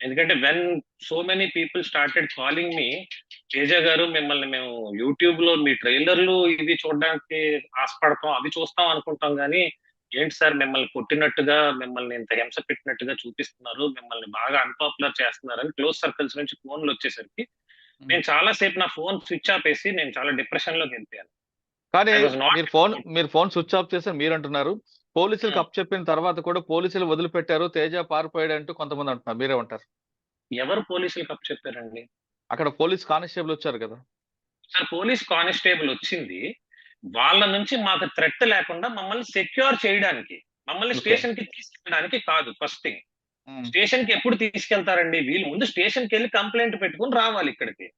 ఎందుకంటే when so many people started calling మీ, తేజ గారు మిమ్మల్ని మేము యూట్యూబ్ లో మీ ట్రైలర్లు ఇవి చూడడానికి ఆశపడతాం, అవి చూస్తాం అనుకుంటాం, కానీ ఏంటి సార్ మిమ్మల్ని కొట్టినట్టుగా, మిమ్మల్ని ఇంత హింస పెట్టినట్టుగా చూపిస్తున్నారు, మిమ్మల్ని బాగా అన్పాపులర్ చేస్తున్నారు అని క్లోజ్ సర్కిల్స్ నుంచి ఫోన్లు వచ్చేసరికి నేను చాలా సేపు నా ఫోన్ స్విచ్ ఆఫ్ వేసి నేను చాలా డిప్రెషన్ లోకి వెళ్ళిపోయాను. కానీ I was not మీరు ఫోన్ స్విచ్ ఆఫ్ చేసి మీరు అంటున్నారు, పోలీసులకు అప్ చెప్పిన తర్వాత కూడా పోలీసులు వదిలిపెట్టారు, తేజ పారిపోయాడు అంటూ కొంతమంది అంటున్నారు, మీరే ఉంటారు? ఎవరు పోలీసులకు అప్ చెప్పారండి? అక్కడ పోలీస్ కానిస్టేబుల్ వచ్చారు కదా. సార్ పోలీస్ కానిస్టేబుల్ వచ్చింది వాళ్ళ నుంచి మాకు థ్రెట్ లేకుండా మమ్మల్ని సెక్యూర్ చేయడానికి, మమ్మల్ని Okay. స్టేషన్ కి తీసుకెళ్ళడానికి కాదు. ఫస్ట్ థింగ్, స్టేషన్ కి ఎప్పుడు తీసుకెళ్తారండి? వీళ్ళు ముందు స్టేషన్ కి వెళ్ళి కంప్లైంట్ పెట్టుకుని రావాలి ఇక్కడికి.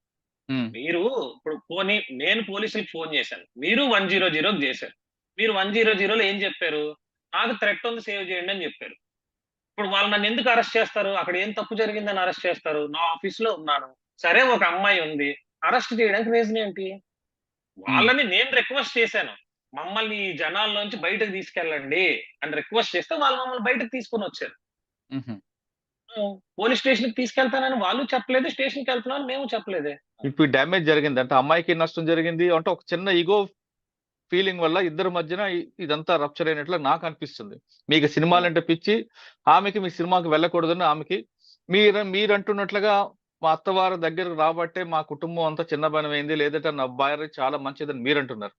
మీరు ఇప్పుడు పోనీ నేను పోలీసులకు ఫోన్ చేశాను, మీరు 100 చేశారు. మీరు 100లో ఏం చెప్పారు? నాకు థ్రెట్ ఉంది, సేవ్ చేయండి అని చెప్పారు. ఇప్పుడు వాళ్ళు నన్ను ఎందుకు అరెస్ట్ చేస్తారు? అక్కడ ఏం తప్పు జరిగిందని అరెస్ట్ చేస్తారు? నా ఆఫీస్ లో ఉన్నాను, సరే ఒక అమ్మాయి ఉంది, అరెస్ట్ చేయడానికి రీజన్ ఏంటి? వాళ్ళని నేను రిక్వెస్ట్ చేశాను, మమ్మల్ని ఈ జనాల్లోంచి బయటకు తీసుకెళ్ళండి అని రిక్వెస్ట్ చేస్తే వాళ్ళు మమ్మల్ని బయటకు తీసుకొని వచ్చారు. పోలీస్ స్టేషన్ కి తీసుకెళ్తానని వాళ్ళు చెప్పలేదు, స్టేషన్ కి వెళ్తున్నాను మేము చెప్పలేదే. ఇప్పుడు డ్యామేజ్ జరిగింది అంటే అమ్మాయికి నష్టం జరిగింది అంటే ఒక చిన్న ఈగో ఫీలింగ్ వల్ల ఇద్దరి మధ్యన ఇదంతా రప్చర్ అయినట్లు నాకు అనిపిస్తుంది. మీకు సినిమాలంటే పిచ్చి, ఆమెకి మీ సినిమాకి వెళ్ళకూడదని ఆమెకి. మీరు అంటున్నట్లుగా మా అత్తవారి దగ్గరకు రాబట్టే మా కుటుంబం అంతా చిన్నబనమైంది, లేదంటే నా భార్య చాలా మంచిదని మీరు అంటున్నారు.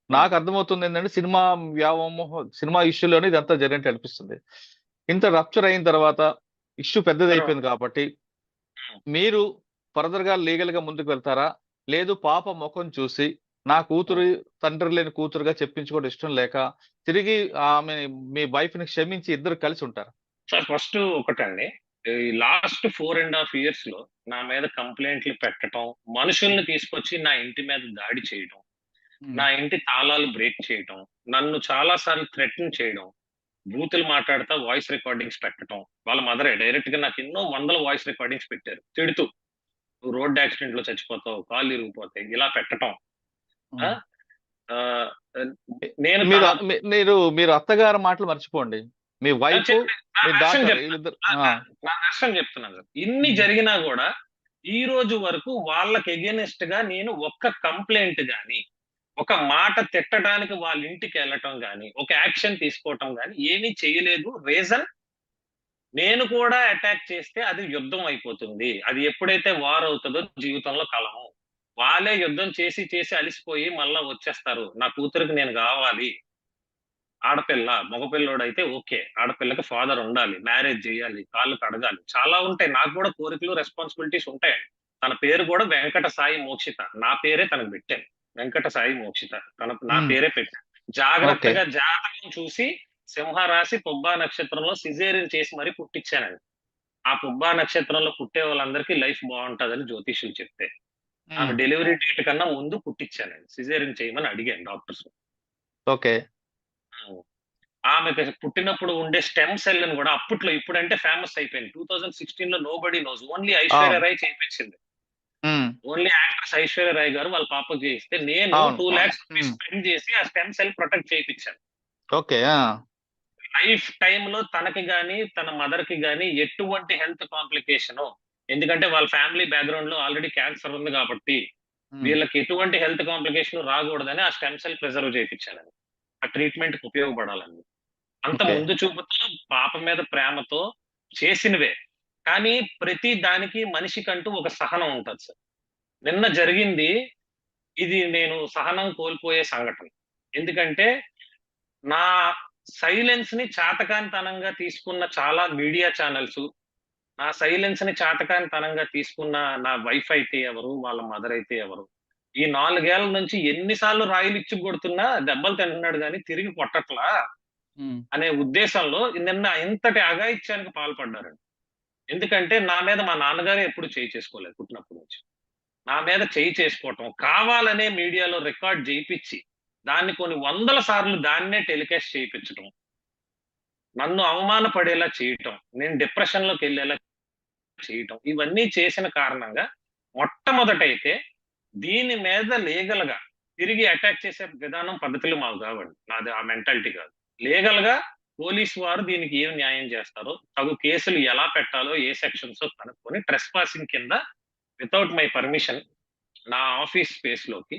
నాకు అర్థమవుతుంది ఏంటంటే సినిమా వ్యామోహం, సినిమా ఇష్యూలోనే ఇదంతా జరిగినట్టు అనిపిస్తుంది. ఇంత రప్చర్ అయిన తర్వాత ఇష్యూ పెద్దది అయిపోయింది కాబట్టి మీరు ఫర్దర్ గా లీగల్ గా ముందుకు వెళ్తారా, లేదు పాప ముఖం చూసి నా కూతురు తండ్రి లేని కూతురుగా చెప్పించుకోవడం ఇష్టం లేక తిరిగి ఆమె మీ వైఫ్ ని క్షమించి ఇద్దరు కలిసి ఉంటారు? సార్ ఫస్ట్ ఒకటండి, ఈ లాస్ట్ 4.5 years లో నా మీద కంప్లైంట్లు పెట్టడం, మనుషుల్ని తీసుకొచ్చి నా ఇంటి మీద దాడి చేయడం, నా ఇంటి తాళాలు బ్రేక్ చేయడం, నన్ను చాలా సార్లు థ్రెటన్ చేయడం, బూతులు మాట్లాడుతా వాయిస్ రికార్డింగ్స్ పెట్టడం. వాళ్ళ మదరే డైరెక్ట్ గా నాకు ఎన్నో వందల వాయిస్ రికార్డింగ్స్ పెట్టారు తిడుతూ, నువ్వు రోడ్ యాక్సిడెంట్ లో చచ్చిపోతావు, కాళ్ళు ఇరిగిపోతాయి, ఇలా పెట్టడం. ఆ, ఆ, నేను మీరు అత్తగారి మాటలు మర్చిపోండి, మీ వైఫ్ మీ డాక్టర్ వీళ్ళిద్దరు. నా నష్టం చెప్తున్నాను సార్. ఇన్ని జరిగినా కూడా ఈ రోజు వరకు వాళ్ళకి ఎగెనిస్ట్ గా నేను ఒక్క కంప్లైంట్ గాని, ఒక మాట తిట్టడానికి వాళ్ళ ఇంటికి వెళ్ళటం గాని, ఒక యాక్షన్ తీసుకోవటం గాని ఏమీ చేయలేదు. రీజన్, నేను కూడా అటాక్ చేస్తే అది యుద్ధం అయిపోతుంది. అది ఎప్పుడైతే వార్ అవుతుందో జీవితంలో కలము. వాళ్ళే యుద్ధం చేసి చేసి అలిసిపోయి మళ్ళా వచ్చేస్తారు. నా కూతురికి నేను కావాలి, ఆడపిల్ల, మగపిల్లోడు అయితే ఓకే, ఆడపిల్లకి ఫాదర్ ఉండాలి, మ్యారేజ్ చేయాలి, కాళ్ళు కడగాలి, చాలా ఉంటాయి. నాకు కూడా కోరికలు, రెస్పాన్సిబిలిటీస్ ఉంటాయి. తన పేరు కూడా వెంకట సాయి మోక్షిత, నా పేరే తనకు పెట్టాను, వెంకట సాయి మోక్షిత, నా పేరే పెట్టాను. జాగ్రత్తగా జాతకం చూసి సింహరాశి పుబ్బా నక్షత్రంలో సిజేరియన్ చేసి మరీ పుట్టించానండి. ఆ పుబ్బా నక్షత్రంలో పుట్టే వాళ్ళందరికీ లైఫ్ బాగుంటదని జ్యోతిష్యులు చెప్తే ఆమె డెలివరీ డేట్ కన్నా ముందు పుట్టించానండి, సిజేరియన్ చేయమని అడిగాను డాక్టర్స్. ఓకే. ఆమె పుట్టినప్పుడు ఉండే స్టెమ్ సెల్ అని కూడా అప్పట్లో, ఇప్పుడంటే ఫేమస్ అయిపోయింది, 2016 లో nobody knows, only Aishwarya Rai చేయించింది. ఓన్లీ యాక్ట్రెస్ ఐశ్వర్య రాయ్ గారు వాళ్ళ పాపకు చేయిస్తే నేను 2 lakhs స్పెండ్ చేసి ఆ స్టెమ్ సెల్ ప్రొటెక్ట్ చేయించాను. ఓకే. లైఫ్ టైమ్ లో తనకి గాని తన మదర్ కి గాని ఎటువంటి హెల్త్ కాంప్లికేషన్, ఎందుకంటే వాళ్ళ ఫ్యామిలీ బ్యాక్గ్రౌండ్ లో ఆల్రెడీ క్యాన్సర్ ఉంది కాబట్టి వీళ్ళకి ఎటువంటి హెల్త్ కాంప్లికేషన్ రాకూడదని ఆ స్టెమ్ సెల్ ప్రిజర్వ్ చేయించాను. ఆ ట్రీట్మెంట్ కి ఉపయోగపడాలని అంత ముందు చూపుతో, పాప మీద ప్రేమతో చేసినవే. కానీ ప్రతి దానికి మనిషికంటూ ఒక సహనం ఉంటుంది సార్. నిన్న జరిగింది ఇది నేను సహనం కోల్పోయే సంఘటన. ఎందుకంటే నా సైలెన్స్ ని చాతకానితనంగా తీసుకున్న చాలా మీడియా ఛానల్స్, నా సైలెన్స్ ని చాతకానితనంగా తీసుకున్న నా వైఫ్ అయితే ఎవరు, వాళ్ళ మదర్ అయితే ఎవరు, ఈ 4 ఏళ్ల నుంచి ఎన్నిసార్లు రాయిలు ఇచ్చి కొడుతున్నా దెబ్బలు తింటున్నాడు కానీ తిరిగి కొట్టట్లా అనే ఉద్దేశంలో నిన్న ఇంతటి అఘాయిత్యానికి పాల్పడ్డారండి. ఎందుకంటే నా మీద మా నాన్నగారే ఎప్పుడు చేయి చేసుకోలేదు పుట్టినప్పటి నుంచి. నా మీద చేయి చేసుకోవటం, కావాలనే మీడియాలో రికార్డ్ చేయించి దాన్ని కొన్ని వందల సార్లు దాన్నే టెలికాస్ట్ చేయించటం, నన్ను అవమానపడేలా చేయటం, నేను డిప్రెషన్ లోకి వెళ్ళేలా చేయటం, ఇవన్నీ చేసిన కారణంగా మొట్టమొదటైతే దీని మీద లీగల్ గా తిరిగి అటాక్ చేసే విధానం పద్ధతులు మాకు కావండి. నాది ఆ మెంటాలిటీ కాదు. లీగల్ గా పోలీస్ వారు దీనికి ఏం న్యాయం చేస్తారో, తగు కేసులు ఎలా పెట్టాలో, ఏ సెక్షన్స్ కనుక్కొని ట్రెస్ పాసింగ్ కింద వితౌట్ మై పర్మిషన్ నా ఆఫీస్ స్పేస్ లోకి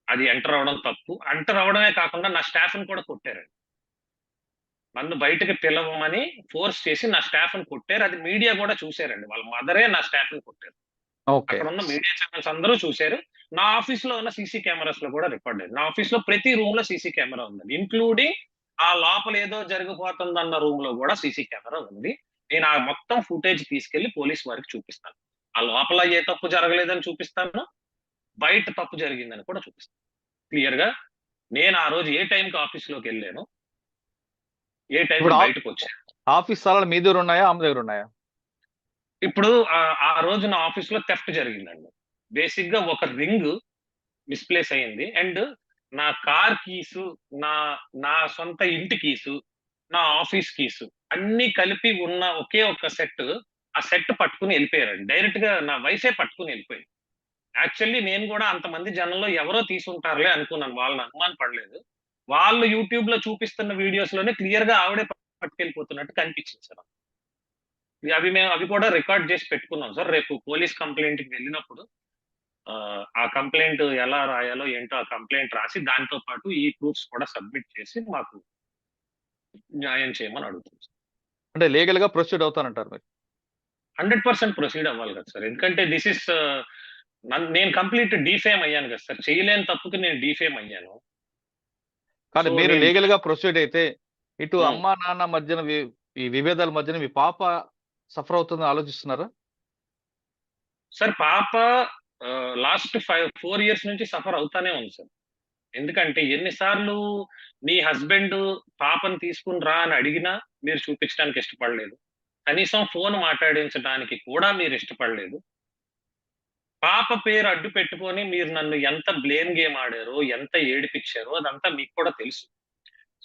అది ఎంటర్ అవడం తప్పు. ఎంటర్ అవడమే కాకుండా నా స్టాఫ్ ని కూడా కొట్టారండి. నన్ను బయటకు పిలవమని ఫోర్స్ చేసి నా స్టాఫ్ ని కొట్టారు. అది మీడియా కూడా చూశారండి. వాళ్ళ మదరే నా స్టాఫ్ ని కొట్టారు. ఓకే. అక్కడ ఉన్న మీడియా ఛానల్స్ అందరూ చూశారు. నా ఆఫీస్ లో ఉన్న సీసీ కెమెరాస్ లో కూడా రికార్డ్ అయ్యింది. నా ఆఫీస్ లో ప్రతి రూమ్ లో సీసీ కెమెరా ఉందండి, ఇంక్లూడింగ్ ఆ లోపల ఏదో జరిగిపోతుందన్న రూమ్ లో కూడా సీసీ కెమెరా ఉంది. నేను ఆ మొత్తం ఫుటేజ్ తీసుకెళ్లి పోలీస్ వారికి చూపిస్తాను. ఆ లోపల ఏ తప్పు జరగలేదని చూపిస్తాను, బయట తప్పు జరిగిందని కూడా చూపిస్తాను క్లియర్ గా. నేను ఆ రోజు ఏ టైంకి ఆఫీస్ లోకి వెళ్ళాను, ఏ టైం ఇప్పుడు బయటకు వచ్చాను. ఆఫీస్ స్థలాలు మీ దగ్గర ఉన్నాయా, ఆమె దగ్గర ఉన్నాయా? ఇప్పుడు ఆ రోజు నా ఆఫీస్ లో థెఫ్ట్ జరిగిందండి. బేసిక్ గా ఒక రింగ్ మిస్ప్లేస్ అయ్యింది, అండ్ నా కార్ కీసు, నా నా సొంత ఇంటి కీసు, నా ఆఫీస్ కీసు అన్ని కలిపి ఉన్న ఒకే ఒక సెట్. ఆ సెట్ పట్టుకుని వెళ్ళిపోయారండి. డైరెక్ట్ గా నా వైఫే పట్టుకుని వెళ్ళిపోయింది. యాక్చువల్లీ నేను కూడా అంతమంది జనంలో ఎవరో తీసుంటారులే అనుకున్నాను, వాళ్ళని అనుమాన పడలేదు. వాళ్ళు యూట్యూబ్ లో చూపిస్తున్న వీడియోస్ లోనే క్లియర్ గా ఆవిడే పట్టుకెళ్ళిపోతున్నట్టు కనిపించింది సార్. అవి కూడా రికార్డ్ చేసి పెట్టుకున్నాం సార్. రేపు పోలీస్ కంప్లైంట్ కి వెళ్ళినప్పుడు ఆ కంప్లైంట్ ఎలా రాయాలో ఏంటో ఆ కంప్లైంట్ రాసి దాంతో పాటు ఈ ప్రూఫ్స్ కూడా సబ్మిట్ చేసి మాకు న్యాయం చేయమని అడుగుతుంది. అంటే లీగల్ గా ప్రొసీడ్ అవుతానంటారు మీరు? 100% ప్రొసీడ్ అవ్వాలి కదా సార్. ఎందుకంటే దిస్ ఇస్ నేను కంప్లీట్ డీఫేమ్ అయ్యాను కదా సార్. చేయలేని తప్పుకి నేను డీఫేమ్ అయ్యాను. కానీ So, మీరు నేను- లీగల్ గా ప్రొసీడ్ అయితే ఇటు Hmm. అమ్మా నాన్న మధ్యన ఈ విభేదాల మధ్యన మీ పాప సఫర్ అవుతుందని ఆలోచిస్తున్నారా? సార్ పాప లాస్ట్ 4 years నుంచి సఫర్ అవుతానే ఉంది సార్. ఎందుకంటే ఎన్నిసార్లు మీ హస్బెండ్ పాపను తీసుకుని రా అని అడిగినా మీరు చూపించడానికి ఇష్టపడలేదు. కనీసం ఫోన్ మాట్లాడించడానికి కూడా మీరు ఇష్టపడలేదు. పాప పేరు అడ్డు పెట్టుకొని మీరు నన్ను ఎంత బ్లేమ్ గేమ్ ఆడారో, ఎంత ఏడిపించారో అదంతా మీకు కూడా తెలుసు.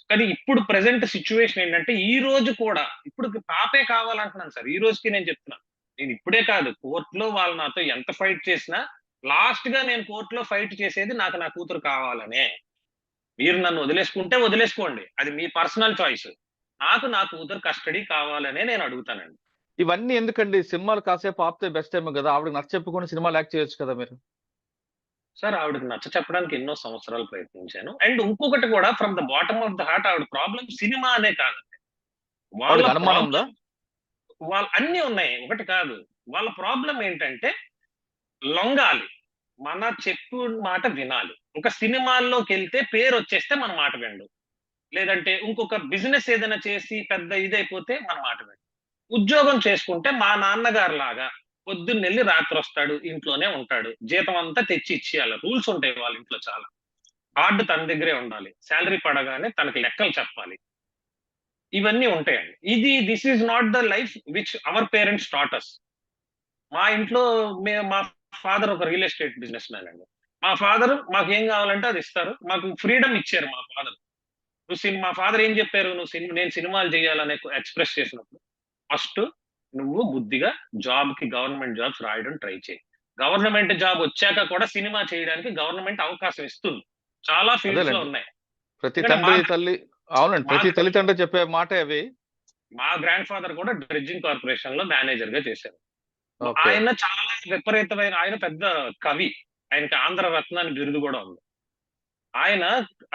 కానీ ఇప్పుడు ప్రెసెంట్ సిచ్యువేషన్ ఏంటంటే ఈ రోజు కూడా ఇప్పుడు పాపే కావాలంటున్నాను సార్. ఈ రోజుకి నేను చెప్తున్నాను. నేను ఇప్పుడే కాదు, కోర్టులో వాళ్ళు నాతో ఎంత ఫైట్ చేసినా లాస్ట్ గా నేను కోర్టులో ఫైట్ చేసేది నాకు నా కూతురు కావాలనే. మీరు నన్ను వదిలేసుకుంటే వదిలేసుకోండి, అది మీ పర్సనల్ చాయిస్. నాకు నా కూతురు కస్టడీ కావాలనే నేను అడుగుతానండి. ఇవన్నీ ఎందుకండి? సినిమాలు కాసేపు ఆపితే బెస్ట్ ఏమో కదా, ఆవిడకి నచ్చ చెప్పుకొని సినిమాలు యాక్ట్ చేయొచ్చు కదా మీరు. సార్ ఆవిడకి నచ్చ చెప్పడానికి ఎన్నో సంవత్సరాలు ప్రయత్నించాను. అండ్ ఇంకొకటి కూడా from the bottom of the heart ఆవిడ ప్రాబ్లం సినిమా అనే కాదండి. ఆవిడకి అనుమానం ఉందా? వాళ్ళ అన్ని ఉన్నాయి, ఒకటి కాదు. వాళ్ళ ప్రాబ్లం ఏంటంటే లొంగాలి, మన చెప్పు మాట వినాలి. ఒక సినిమాల్లోకి వెళ్తే పేరు వచ్చేస్తే మన మాట వినడు, లేదంటే ఇంకొక బిజినెస్ ఏదైనా చేసి పెద్ద ఇదైపోతే మన మాట వినడు. ఉద్యోగం చేసుకుంటే మా నాన్నగారు లాగా పొద్దున్నెళ్ళి రాత్రి వస్తాడు, ఇంట్లోనే ఉంటాడు, జీతం అంతా తెచ్చి ఇచ్చేయాలి. రూల్స్ ఉంటాయి వాళ్ళ ఇంట్లో చాలా. కార్డు తన దగ్గరే ఉండాలి, శాలరీ పడగానే తనకి లెక్కలు చెప్పాలి, ఇవన్నీ ఉంటాయండి. This is not the life which our parents taught us. మా ఇంట్లో మా ఫాదర్ ఒక రియల్ ఎస్టేట్ బిజినెస్ మ్యాన్ అండి. మా ఫాదర్ మాకు ఏం కావాలంటే అది ఇస్తారు, మాకు ఫ్రీడమ్ ఇచ్చారు మా ఫాదర్. మా ఫాదర్ ఏం చెప్పారు, నేను సినిమాలు చేయాలని ఎక్స్ప్రెస్ చేసినప్పుడు ఫస్ట్ నువ్వు బుద్ధిగా గవర్నమెంట్ జాబ్స్ రాయడం ట్రై చేయి. గవర్నమెంట్ జాబ్ వచ్చాక కూడా సినిమా చేయడానికి గవర్నమెంట్ అవకాశం ఇస్తుంది. చాలా ఫీల్డ్స్ లో ఉన్నాయి. ప్రతి తండ్రి తల్లి, అవునండి, ప్రతి తల్లిదండ్రులు చెప్పే మాట అవి. మా గ్రాండ్ ఫాదర్ కూడా డ్రెడ్జింగ్ కార్పొరేషన్ లో మేనేజర్ గా చేశారు. ఆయన చాలా విపరీతమైన, ఆయన పెద్ద కవి, ఆయనకి ఆంధ్ర రత్న అని బిరుదు కూడా ఉంది. ఆయన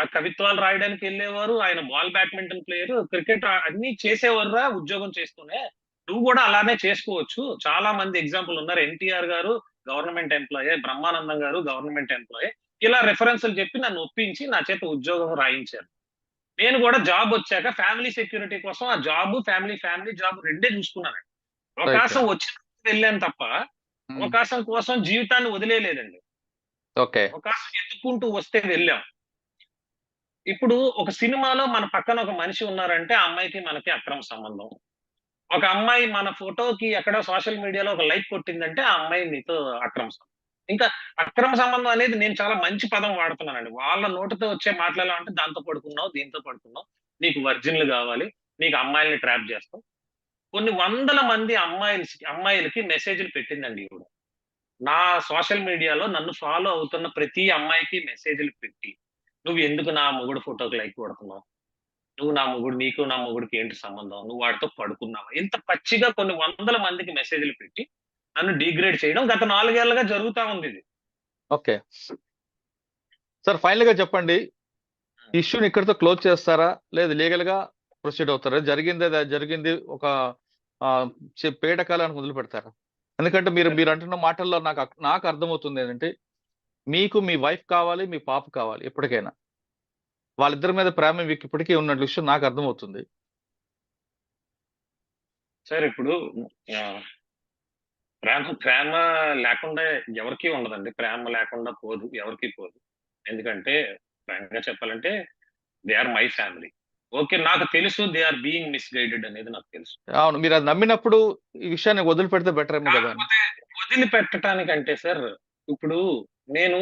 ఆ కవిత్వాలు రాయడానికి వెళ్ళేవారు, ఆయన బాల్ బ్యాడ్మింటన్ ప్లేయర్, క్రికెట్ అన్ని చేసేవారురా ఉద్యోగం చేస్తూనే. నువ్వు కూడా అలానే చేసుకోవచ్చు. చాలా మంది ఎగ్జాంపుల్ ఉన్నారు. ఎన్టీఆర్ గారు గవర్నమెంట్ ఎంప్లాయే, బ్రహ్మానందం గారు గవర్నమెంట్ ఎంప్లాయే. ఇలా రెఫరెన్స్లు చెప్పి నన్ను ఒప్పించి నా చేత ఉద్యోగం రాయించారు. నేను కూడా జాబ్ వచ్చాక ఫ్యామిలీ సెక్యూరిటీ కోసం ఆ జాబ్, ఫ్యామిలీ జాబ్ రెండే చూసుకున్నాను. అవకాశం వచ్చిన వెళ్ళాను తప్ప అవకాశం కోసం జీవితాన్ని వదిలేలేదండి. అవకాశం ఎత్తుకుంటూ వస్తే వెళ్ళాం. ఇప్పుడు ఒక సినిమాలో మన పక్కన ఒక మనిషి ఉన్నారంటే ఆ అమ్మాయికి మనకి అక్రమ సంబంధం. ఒక అమ్మాయి మన ఫోటోకి ఎక్కడ సోషల్ మీడియాలో ఒక లైక్ కొట్టిందంటే ఆ అమ్మాయి నీతో అక్రమ సంబంధం. ఇంకా అక్రమ సంబంధం అనేది నేను చాలా మంచి పదం వాడుతున్నానండి. వాళ్ళ నోటితో వచ్చే మాటలు అంటే దాంతో పడుకున్నావు, దీంతో పడుకున్నావు, నీకు వర్జిన్లు కావాలి, నీకు అమ్మాయిల్ని ట్రాప్ చేస్తావు. కొన్ని వందల మంది అమ్మాయిలకి మెసేజ్లు పెట్టిందండి ఈవిడ. నా సోషల్ మీడియాలో నన్ను ఫాలో అవుతున్న ప్రతి అమ్మాయికి మెసేజ్లు పెట్టి, నువ్వు ఎందుకు నా మొగుడు ఫోటోకి లైక్ కొడుతున్నావు, నువ్వు నా మొగుడు, నీకు నా మొగుడికి ఏంటి సంబంధం, నువ్వు వాడితో పడుకున్నావా, ఇంత పచ్చిగా కొన్ని వందల మందికి మెసేజ్లు పెట్టి నన్ను డిగ్రేడ్ చేయడం గత 4 ఏళ్లుగా జరుగుతా ఉంది ఇది. ఓకే సార్, ఫైనల్ గా చెప్పండి, ఇష్యూని ఇక్కడితో క్లోజ్ చేస్తారా లేదు లీగల్ గా ప్రొసీడ్ అవుతారా? జరిగింది ఒక పేటకాలానికి మొదలు పెడతారా? ఎందుకంటే మీరు అంటున్న మాటల్లో నాకు అర్థమవుతుంది ఏంటంటే, మీకు మీ వైఫ్ కావాలి, మీ పాప కావాలి ఎప్పటికైనా. వాళ్ళిద్దరి మీద ప్రేమ మీకు ఇప్పటికీ ఉన్న విషయం నాకు అర్థమవుతుంది. సార్ ఇప్పుడు ప్రేమ లేకుండా ఎవరికీ ఉండదండి. ప్రేమ లేకుండా పోదు, ఎవరికి పోదు. ఎందుకంటే ఫ్రాంక్‌గా చెప్పాలంటే they are my family. Okay, నాకు తెలుసు దే ఆర్ బీయింగ్ మిస్‌గైడెడ్ అనేది నాకు తెలుసు. అవును, మీరు అది నమ్మినప్పుడు ఈ విషయాన్ని వదిలిపెడితే బెటర్ ఏమో కదా. కాకపోతే వదిలిపెట్టడానికంటే సార్, ఇప్పుడు నేను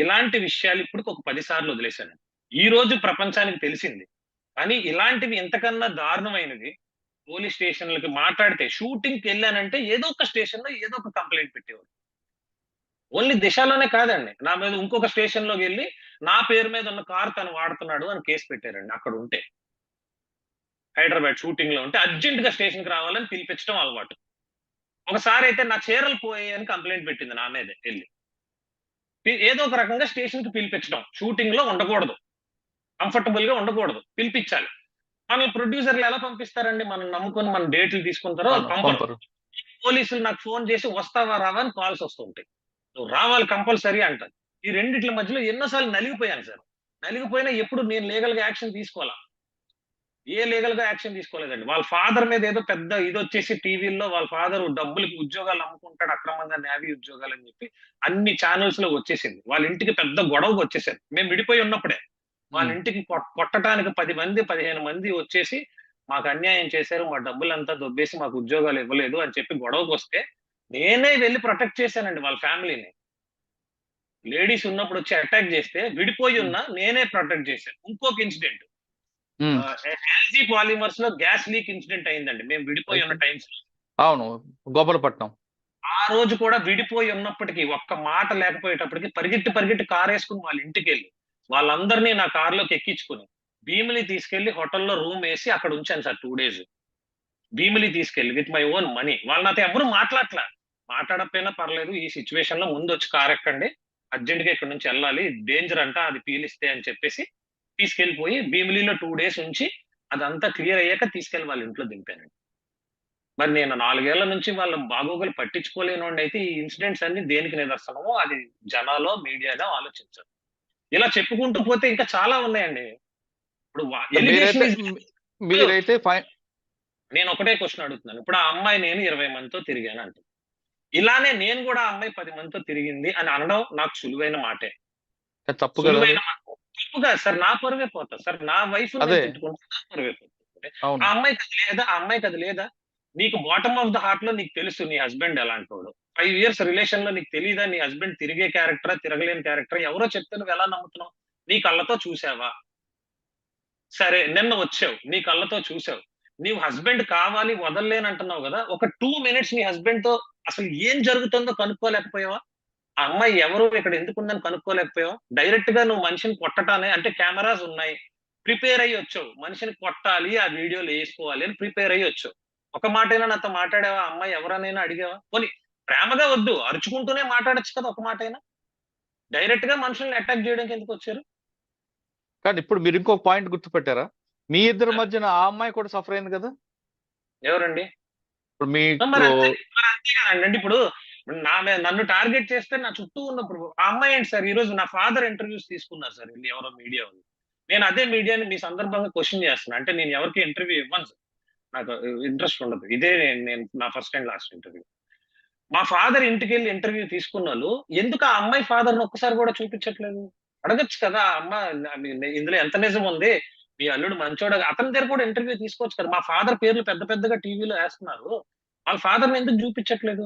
ఇలాంటి విషయాలు ఇప్పుడు ఒక 10 సార్లు వదిలేశాను. ఈ రోజు ప్రపంచానికి తెలిసింది. కానీ ఇలాంటివి ఇంతకన్నా దారుణమైనవి పోలీస్ స్టేషన్లకి మాట్లాడితే, షూటింగ్‌కి వెళ్ళానంటే ఏదో ఒక స్టేషన్‌లో ఏదో ఒక కంప్లైంట్ పెట్టేవారు. ఓన్లీ దిశలోనే కాదండి, నా మీద ఇంకొక స్టేషన్‌లోకి వెళ్ళి నా పేరు మీద ఉన్న కారు తను వాడుతున్నాడు అని కేసు పెట్టారండి. అక్కడ ఉంటే హైదరాబాద్ షూటింగ్ లో ఉంటే అర్జెంట్ గా స్టేషన్ కి రావాలని పిలిపించడం అలవాటు. ఒకసారి అయితే నా చీరలు పోయాయని కంప్లైంట్ పెట్టింది నా మీద వెళ్ళి. ఏదో ఒక రకంగా స్టేషన్ కి పిలిపించడం, షూటింగ్ లో ఉండకూడదు, కంఫర్టబుల్ గా ఉండకూడదు, పిలిపించాలి. మన ప్రొడ్యూసర్లు ఎలా పంపిస్తారండి? మనం నమ్ముకొని మన డేట్లు తీసుకుంటారో పంపరు. పోలీసులు నాకు ఫోన్ చేసి వస్తావా రావా అని కాల్స్ వస్తుంటాయి. నువ్వు రావాలి కంపల్సరీ అంటారు. ఈ రెండిట్ల మధ్యలో ఎన్నోసార్లు నలిగిపోయాను సార్. నలిగిపోయినా ఎప్పుడు నేను లీగల్ గా యాక్షన్ తీసుకోవాలా? ఏ లీగల్ గా యాక్షన్ తీసుకోలేదండి. వాళ్ళ ఫాదర్ మీద ఏదో పెద్ద ఇది వచ్చేసి టీవీల్లో వాళ్ళ ఫాదర్ డబ్బులకి ఉద్యోగాలు అమ్ముకుంటాడు, అక్రమంగా నేవీ ఉద్యోగాలు అని చెప్పి అన్ని ఛానల్స్ లో వచ్చేసింది. వాళ్ళ ఇంటికి పెద్ద గొడవకు వచ్చేసారు. మేము విడిపోయి ఉన్నప్పుడే వాళ్ళ ఇంటికి కొట్టడానికి 10 మంది 15 మంది వచ్చేసి మాకు అన్యాయం చేశారు, మా డబ్బులంతా దొబ్బేసి మాకు ఉద్యోగాలు ఇవ్వలేదు అని చెప్పి గొడవకు వస్తే నేనే వెళ్ళి ప్రొటెక్ట్ చేశానండి వాళ్ళ ఫ్యామిలీని. లేడీస్ ఉన్నప్పుడు వచ్చి అటాక్ చేస్తే విడిపోయి ఉన్నా నేనే ప్రొటెక్ట్ చేశాను. ఇంకొక ఇన్సిడెంట్, ఎల్జీ పాలిమర్స్ లో గ్యాస్ లీక్ ఇన్సిడెంట్ అయిందండి మేము విడిపోయి ఉన్న టైమ్స్ లో. అవును, గోపాలపట్నం. ఆ రోజు కూడా విడిపోయి ఉన్నప్పటికీ ఒక్క మాట లేకపోయేటప్పటికి పరిగెట్టి కార్ వేసుకుని వాళ్ళ ఇంటికి వెళ్ళి వాళ్ళందరినీ నా కార్లోకి ఎక్కించుకుని భీమిలి తీసుకెళ్లి హోటల్లో రూమ్ వేసి అక్కడ ఉంచాను సార్ 2 days. భీమిలి తీసుకెళ్లి విత్ మై ఓన్ మనీ. వాళ్ళు నాతో ఎవరు మాట్లాడకపోయినా పర్లేదు, ఈ సిచ్యువేషన్ లో ముందు వచ్చి కార్ ఎక్కండి, అర్జెంట్ గా ఇక్కడ నుంచి వెళ్ళాలి, డేంజర్ అంట అది పీలిస్తే అని చెప్పేసి తీసుకెళ్లిపోయి భీమిలిలో 2 days ఉంచి అదంతా క్లియర్ అయ్యాక తీసుకెళ్లి వాళ్ళ ఇంట్లో దింపానండి. మరి నేను 4 ఏళ్ల నుంచి వాళ్ళ బాగోగులు పట్టించుకోలేనోండి అయితే ఈ ఇన్సిడెంట్స్ అన్ని దేనికి నిదర్శనమో అది జనాలో మీడియాలో ఆలోచించారు. ఇలా చెప్పుకుంటూ పోతే ఇంకా చాలా ఉన్నాయండి. ఇప్పుడు నేను ఒకటే క్వశ్చన్ అడుగుతున్నాను. ఇప్పుడు ఆ అమ్మాయి నేను 20 మందితో తిరిగాను అంటుంది. ఇలానే నేను కూడా ఆ అమ్మాయి 10 మందితో తిరిగింది అని అనడం నాకు సులువైన మాటే. తప్పు కాదు సార్, నా పరువే పోతుంది సార్. నా వైఫ్ తిట్టుకుంటే నా పరువే పోతుంది. ఆ అమ్మాయికి అది లేదా? నీకు బాటమ్ ఆఫ్ ద హార్ట్ లో నీకు తెలుసు నీ హస్బెండ్ ఎలాంటి వాడు. 5 years రిలేషన్ లో నీకు తెలియదా నీ హస్బెండ్ తిరిగే క్యారెక్టరా తిరగలేని క్యారెక్టర్? ఎవరో చెప్తే నువ్వు ఎలా నమ్ముతున్నావు? నీ కళ్ళతో చూసావా? సరే, నిన్న వచ్చావు, నీ కళ్ళతో చూసావు, నీవు హస్బెండ్ కావాలి వదలలేనంటున్నావు కదా, ఒక 2 minutes నీ హస్బెండ్ తో అసలు ఏం జరుగుతుందో కనుక్కోలేకపోయావా? ఆ అమ్మాయి ఎవరు, ఇక్కడ ఎందుకుందని కనుక్కోలేకపోయావా? డైరెక్ట్ గా నువ్వు మనిషిని కొట్టటానే, అంటే కెమెరాస్ ఉన్నాయి, ప్రిపేర్ అయ్యి వచ్చావు, మనిషిని కొట్టాలి ఆ వీడియోలు వేసుకోవాలి అని ప్రిపేర్ అయ్యి వచ్చావు. ఒక మాటైనా నాతో మాట్లాడావా? అమ్మాయి ఎవరనైనా అడిగావా? పోనీ ప్రేమగా వద్దు, అరుచుకుంటూనే మాట్లాడచ్చు కదా ఒక మాటైనా. డైరెక్ట్ గా మనుషుల్ని అటాక్ చేయడానికి ఎందుకు వచ్చారు? కానీ ఇప్పుడు మీరు ఇంకొక పాయింట్ గుర్తుపెట్టారా? మీ ఇద్దరి మధ్యన ఆ అమ్మాయి కూడా సఫర్ అయింది కదా. ఎవరండి? ఇప్పుడు మీకు అంతే కదండి. ఇప్పుడు నన్ను టార్గెట్ చేస్తే నా చుట్టూ ఉన్నప్పుడు ఆ అమ్మాయి ఏంటి సార్, ఈ రోజు నా ఫాదర్ ఇంటర్వ్యూస్ తీసుకున్నారు సార్ ఎవరో మీడియా వాళ్ళు. నేను అదే మీడియాని మీ సందర్భంగా క్వశ్చన్ చేస్తున్నా. అంటే నేను ఎవరికి ఇంటర్వ్యూ ఇవ్వను సార్, నాకు ఇంట్రెస్ట్ ఉండదు. ఇదే నేను నా ఫస్ట్ అండ్ లాస్ట్ ఇంటర్వ్యూ. మా ఫాదర్ ఇంటికి వెళ్ళి ఇంటర్వ్యూ తీసుకున్న వాళ్ళు ఎందుకు ఆ అమ్మాయి ఫాదర్ని ఒక్కసారి కూడా చూపించట్లేదు? అడగచ్చు కదా, అమ్మ ఇందులో ఎంత నిజం ఉంది, మీ అల్లుడు మంచోడ, అతని దగ్గర కూడా ఇంటర్వ్యూ తీసుకోవచ్చు కదా. మా ఫాదర్ పేర్లు పెద్దగా టీవీలో వేస్తున్నారు, వాళ్ళ ఫాదర్ని ఎందుకు చూపించట్లేదు?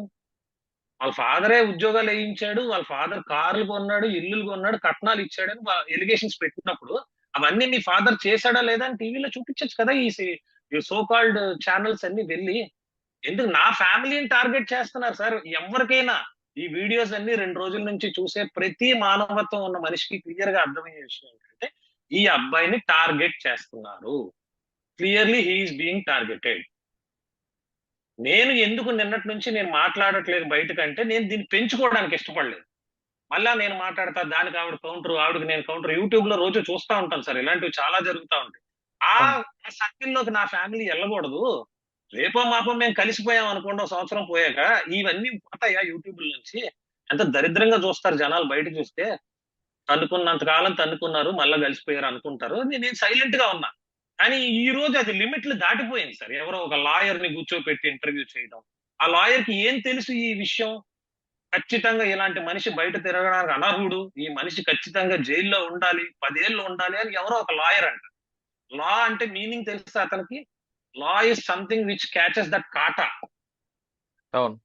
వాళ్ళ ఫాదరే ఉద్యోగాలు వేయించాడు, వాళ్ళ ఫాదర్ కార్లు కొన్నాడు, ఇల్లులు కొన్నాడు, కట్నాలు ఇచ్చాడని ఎలిగేషన్స్ పెట్టినప్పుడు అవన్నీ మీ ఫాదర్ చేశాడా లేదా అని టీవీలో చూపించచ్చు కదా. ఈ సో కాల్డ్ ఛానల్స్ అన్ని వెళ్ళి ఎందుకు నా ఫ్యామిలీని టార్గెట్ చేస్తున్నారు సార్? ఎవరికైనా ఈ వీడియోస్ అన్ని 2 రోజుల నుంచి చూసే ప్రతి మానవత్వం ఉన్న మనిషికి క్లియర్ గా అర్థమయ్యే విషయం ఏంటంటే ఈ అబ్బాయిని టార్గెట్ చేస్తున్నారు. Clearly he's being targeted. నేను ఎందుకు నిన్నటి నుంచి నేను మాట్లాడట్లేదు బయటకంటే నేను దీన్ని పెంచుకోవడానికి ఇష్టపడలేదు. మళ్ళా నేను మాట్లాడతా, దానికి ఆవిడ కౌంటర్, ఆవిడకి నేను కౌంటర్. యూట్యూబ్ లో రోజు చూస్తా ఉంటాను సార్, ఇలాంటివి చాలా జరుగుతా ఉంటాయి. ఆ సర్కిల్లోకి నా ఫ్యామిలీ వెళ్ళకూడదు. రేపో మాపో మేము కలిసిపోయాం అనుకోండి, ఒక సంవత్సరం పోయాక ఇవన్నీ పోతాయా యూట్యూబ్ నుంచి? ఎంత దరిద్రంగా చూస్తారు జనాలు బయట చూస్తే. తన్నుకున్నంత కాలం తన్నుకున్నారు, మళ్ళా కలిసిపోయారు అనుకుంటారు. నేను సైలెంట్ గా ఉన్నా. కానీ ఈ రోజు అది లిమిట్లు దాటిపోయింది సార్. ఎవరో ఒక లాయర్ ని కూర్చోపెట్టి ఇంటర్వ్యూ చేయడం. ఆ లాయర్ కి ఏం తెలుసు ఈ విషయం? ఖచ్చితంగా ఇలాంటి మనిషి బయట తిరగడానికి అనర్హుడు, ఈ మనిషి ఖచ్చితంగా జైల్లో ఉండాలి, 10 ఏళ్ళు ఉండాలి అని ఎవరో ఒక లాయర్ అంట. లా అంటే మీనింగ్ తెలుసా అతనికి? Law is something which catches that కాటా. అవును.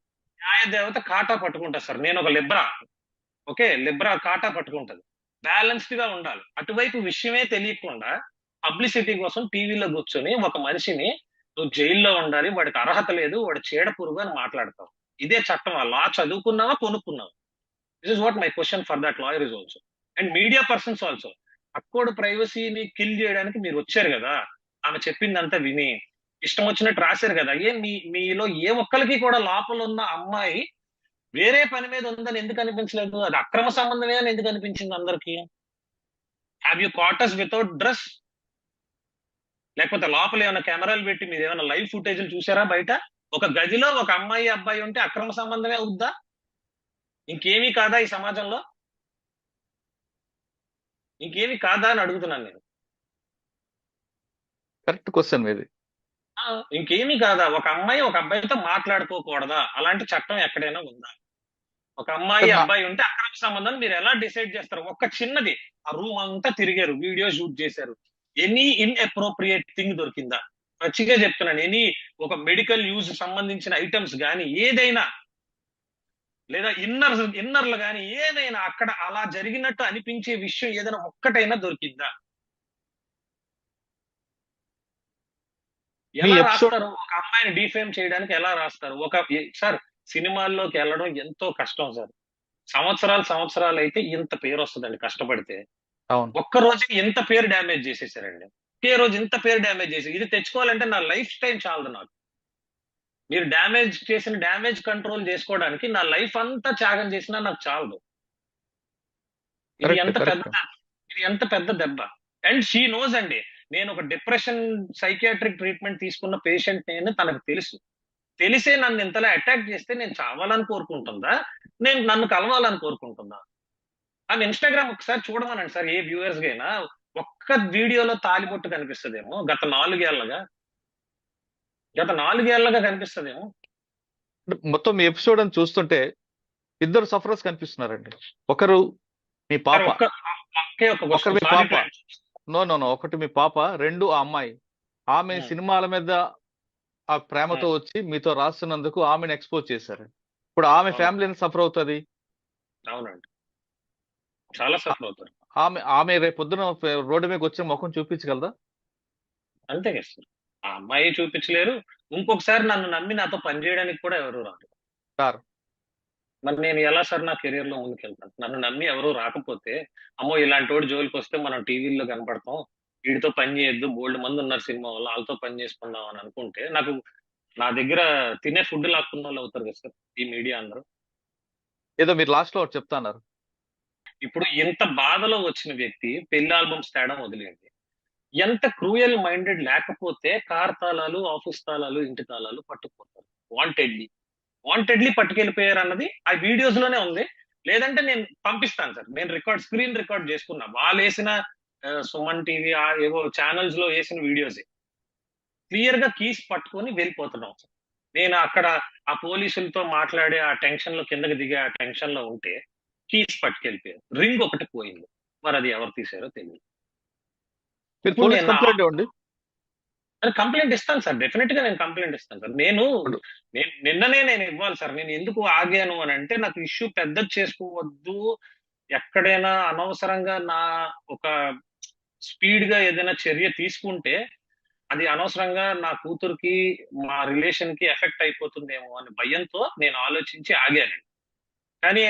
న్యాయ దేవత కాటా పట్టుకుంటా సార్. నేను ఒక లిబ్రా, ఓకే, లిబ్రా కాటా పట్టుకుంటది. బ్యాలెన్స్డ్ గా ఉండాలి. అటువైపు విషయమే తెలియకుండా పబ్లిసిటీ కోసం టీవీలో కూర్చొని ఒక మనిషిని నువ్వు జైల్లో ఉండాలి, వాడికి అర్హత లేదు, వాడు చీడ పురుగు అని మాట్లాడతావు. ఇదే చట్టం. ఆ లా చదువుకున్నావా, కొనుక్కున్నావా? This is what my question for that lawyer is also. And media persons also. అక్కోడు ప్రైవసీని కిల్ చేయడానికి మీరు వచ్చారు కదా, ఆమె చెప్పిందంతా విని ఇష్టం వచ్చినట్టు రాశారు కదా. మీలో ఏ ఒక్కరికి కూడా లోపల ఉన్న అమ్మాయి వేరే పని మీద ఉందని ఎందుకు అనిపించలేదు? అది అక్రమ సంబంధమే అని ఎందుకు అనిపించింది అందరికి? హ్యావ్ యూ కాటస్ వితౌట్ డ్రెస్? లేకపోతే లోపల ఏమైనా కెమెరాలు పెట్టి మీరు ఏమైనా లైవ్ ఫుటేజ్లు చూసారా బయట? ఒక గదిలో ఒక అమ్మాయి అబ్బాయి ఉంటే అక్రమ సంబంధమే అవుద్దా? ఇంకేమీ కాదా ఈ సమాజంలో? ఇంకేమీ కాదా అని అడుగుతున్నాను నేను. కరెక్ట్ క్వశ్చన్ మీది. ఇంకేమీ కాదా? ఒక అమ్మాయి ఒక అబ్బాయితో మాట్లాడుకోకూడదా? అలాంటి చట్టం ఎక్కడైనా ఉందా? ఒక అమ్మాయి అబ్బాయి ఉంటే అక్రమ సంబంధం మీరు ఎలా డిసైడ్ చేస్తారు? ఒక్క చిన్నది, ఆ రూమ్ అంతా తిరిగారు, వీడియో షూట్ చేశారు, ఎనీ ఇన్అప్రోప్రియేట్ థింగ్ దొరికిందా? మంచిగా చెప్తున్నాను. ఎనీ ఒక మెడికల్ యూజ్ సంబంధించిన ఐటమ్స్ కానీ ఏదైనా, లేదా ఇన్నర్లు కానీ ఏదైనా అక్కడ అలా జరిగినట్టు అనిపించే విషయం ఏదైనా ఒక్కటైనా దొరికిందా? ఎలా రాస్తారు? ఒక అమ్మాయిని డిఫేమ్ చేయడానికి ఎలా రాస్తారు? సార్, సినిమాల్లోకి వెళ్ళడం ఎంతో కష్టం సార్. సంవత్సరాలు అయితే ఇంత పేరు వస్తుందండి కష్టపడితే. ఒక్క రోజు ఇంత పేరు డ్యామేజ్ చేసేసారండి. ఒకే రోజు ఇంత పేరు డ్యామేజ్ చేసి ఇది తెచ్చుకోవాలంటే నా లైఫ్ టైం చాలదు నాకు. మీరు డ్యామేజ్ చేసిన డ్యామేజ్ కంట్రోల్ చేసుకోవడానికి నా లైఫ్ అంతా త్యాగం చేసినా నాకు చాలదు. ఇది ఎంత పెద్ద దెబ్బ. అండ్ షీ నోస్ అండి. నేను ఒక డిప్రెషన్ సైకియాట్రిక్ ట్రీట్మెంట్ తీసుకున్న పేషెంట్ నేను, తనకు తెలుసు. తెలిసే నన్ను ఇంతలా అటాక్ చేస్తే నేను చావాలని కోరుకుంటుందా, నేను నన్ను కలవాలని కోరుకుంటుందా? ఆమె ఇన్స్టాగ్రామ్ ఒకసారి చూడమనండి సార్, ఏ వ్యూవర్స్ గైనా. ఒక్క వీడియోలో తాలిబొట్టు కనిపిస్తుందేమో. గత 4 ఏళ్ళగా కనిపిస్తుందేమో. మొత్తం మీ ఎపిసోడ్ అని చూస్తుంటే ఇద్దరు సఫరర్స్ కనిపిస్తున్నారండి. ఒకరు మీ పాప, ఒకరు మీ పాప, ఒకటి మీ పాప, 2 ఆ అమ్మాయి. ఆమె సినిమాల మీద ఆ ప్రేమతో వచ్చి మీతో రాస్తున్నందుకు ఆమెను ఎక్స్పోజ్ చేశారు. ఇప్పుడు ఆమె ఫ్యామిలీ ఎంత సఫర్ అవుతుంది? అవునండి, చాలా సఫర్ అవుతారు. ఆమె రేపు పొద్దున రోడ్డు మీద వచ్చే ముఖం చూపించగలదా? అంతే కదా సార్. ఆ అమ్మాయి చూపించలేరు. ఇంకొకసారి నన్ను నమ్మి నాతో పనిచేయడానికి కూడా ఎవరు రారు. మరి నేను ఎలా సార్ నా కెరీర్ లో ముందుకెళ్తాను? నన్ను నమ్మి ఎవరు రాకపోతే, అమ్మో ఇలాంటి వాడు జోలికి వస్తే మనం టీవీల్లో కనపడతాం, వీడితో పని చేయొద్దు, బోల్డ్ మంది ఉన్నారు సినిమా వాళ్ళు, వాళ్ళతో పని చేసుకుందాం అని అనుకుంటే నాకు నా దగ్గర తినే ఫుడ్ లాక్కున్న వాళ్ళు అవుతారు కదా సార్ ఈ మీడియా అందరూ. ఏదో మీరు లాస్ట్ లో చెప్తున్నారు. ఇప్పుడు ఇంత బాధలో వచ్చిన వ్యక్తి పెళ్లి ఆల్బమ్స్ తేడం వదిలేండి, ఎంత క్రూయల్ మైండెడ్ లేకపోతే కార్ తాళాలు, ఆఫీస్ తాళాలు, ఇంటి తాళాలు పట్టుకుపోతారు వాంటెడ్లీ పట్టుకెళ్ళిపోయారు అన్నది ఆ వీడియోస్ లోనే ఉంది. లేదంటే నేను పంపిస్తాను సార్. నేను స్క్రీన్ రికార్డ్ చేసుకున్నా. వాళ్ళు వేసిన సుమన్ టీవీ ఏవో ఛానల్స్ లో వేసిన వీడియోస్ క్లియర్ గా కీస్ పట్టుకొని వెళ్ళిపోతున్నాం సార్. నేను అక్కడ ఆ పోలీసులతో మాట్లాడే ఆ టెన్షన్ లో, కిందకి దిగే ఆ టెన్షన్ లో ఉంటే కీస్ పట్టుకెళ్ళిపోయారు. రింగ్ ఒకటి పోయింది, మరి అది ఎవరు తీసారో తెలియదు. కంప్లైంట్ ఇస్తాను సార్, డెఫినెట్ గా నేను కంప్లైంట్ ఇస్తాను సార్. నిన్ననే నేను ఇవ్వాలి సార్. నేను ఎందుకు ఆగాను అని అంటే, నాకు ఇష్యూ పెద్దది చేసుకోవద్దు, ఎక్కడైనా అనవసరంగా నా ఒక స్పీడ్ గా ఏదైనా చర్య తీసుకుంటే అది అనవసరంగా నా కూతురికి, మా రిలేషన్ కి ఎఫెక్ట్ అయిపోతుందేమో అనే భయంతో నేను ఆలోచించి ఆగాను. కానీ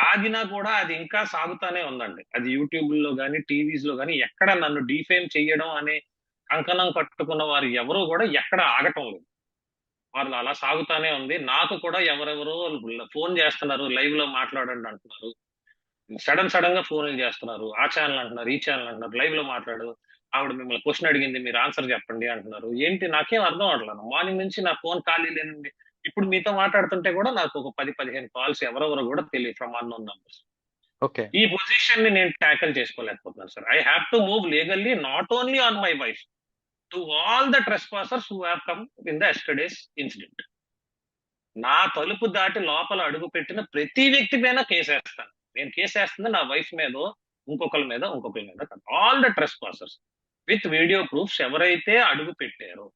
ఆగినా కూడా అది ఇంకా సాగుతానే ఉందండి. అది యూట్యూబ్ లో కానీ టీవీస్ లో కానీ ఎక్కడ నన్ను డిఫేమ్ చేయడం అనే కంకణం కట్టుకున్న వారు ఎవరు కూడా ఎక్కడ ఆగటం లేదు. వాళ్ళు అలా సాగుతానే ఉంది. నాకు కూడా ఎవరెవరో ఫోన్ చేస్తున్నారు, లైవ్ లో మాట్లాడండి అంటున్నారు, సడన్ గా ఫోన్లు చేస్తున్నారు, ఆ ఛానల్ అంటున్నారు, ఈ ఛానల్ అంటున్నారు, లైవ్ లో మాట్లాడు, ఆవిడ మిమ్మల్ని క్వశ్చన్ అడిగింది, మీరు ఆన్సర్ చెప్పండి అంటున్నారు. ఏంటి నాకేం అర్థం అవట్లేదు. మార్నింగ్ నుంచి నా ఫోన్ ఖాళీ లేనండి. ఇప్పుడు మీతో మాట్లాడుతుంటే కూడా నాకు ఒక 10-15 కాల్స్ ఎవరెవరో కూడా తెలియదు ఫ్రమ్ అన్నోన్ నంబర్స్. ఓకే. ఈ పొజిషన్ ని నేను ట్యాకిల్ చేసుకోలేకపోతున్నాను sir. I have to move legally, not only on my wife, to all the trespassers who have come in the yesterday's incident. నా తలుపు దాటి లోపల అడుగు పెట్టిన ప్రతి వ్యక్తి పైన కేసేస్తాను. నేను కేసేస్తుంది నా వైఫ్ మీదో ఇంకొకరి మీద కాదు. All the trespassers with video proofs ఎవరైతే అడుగు పెట్టారో.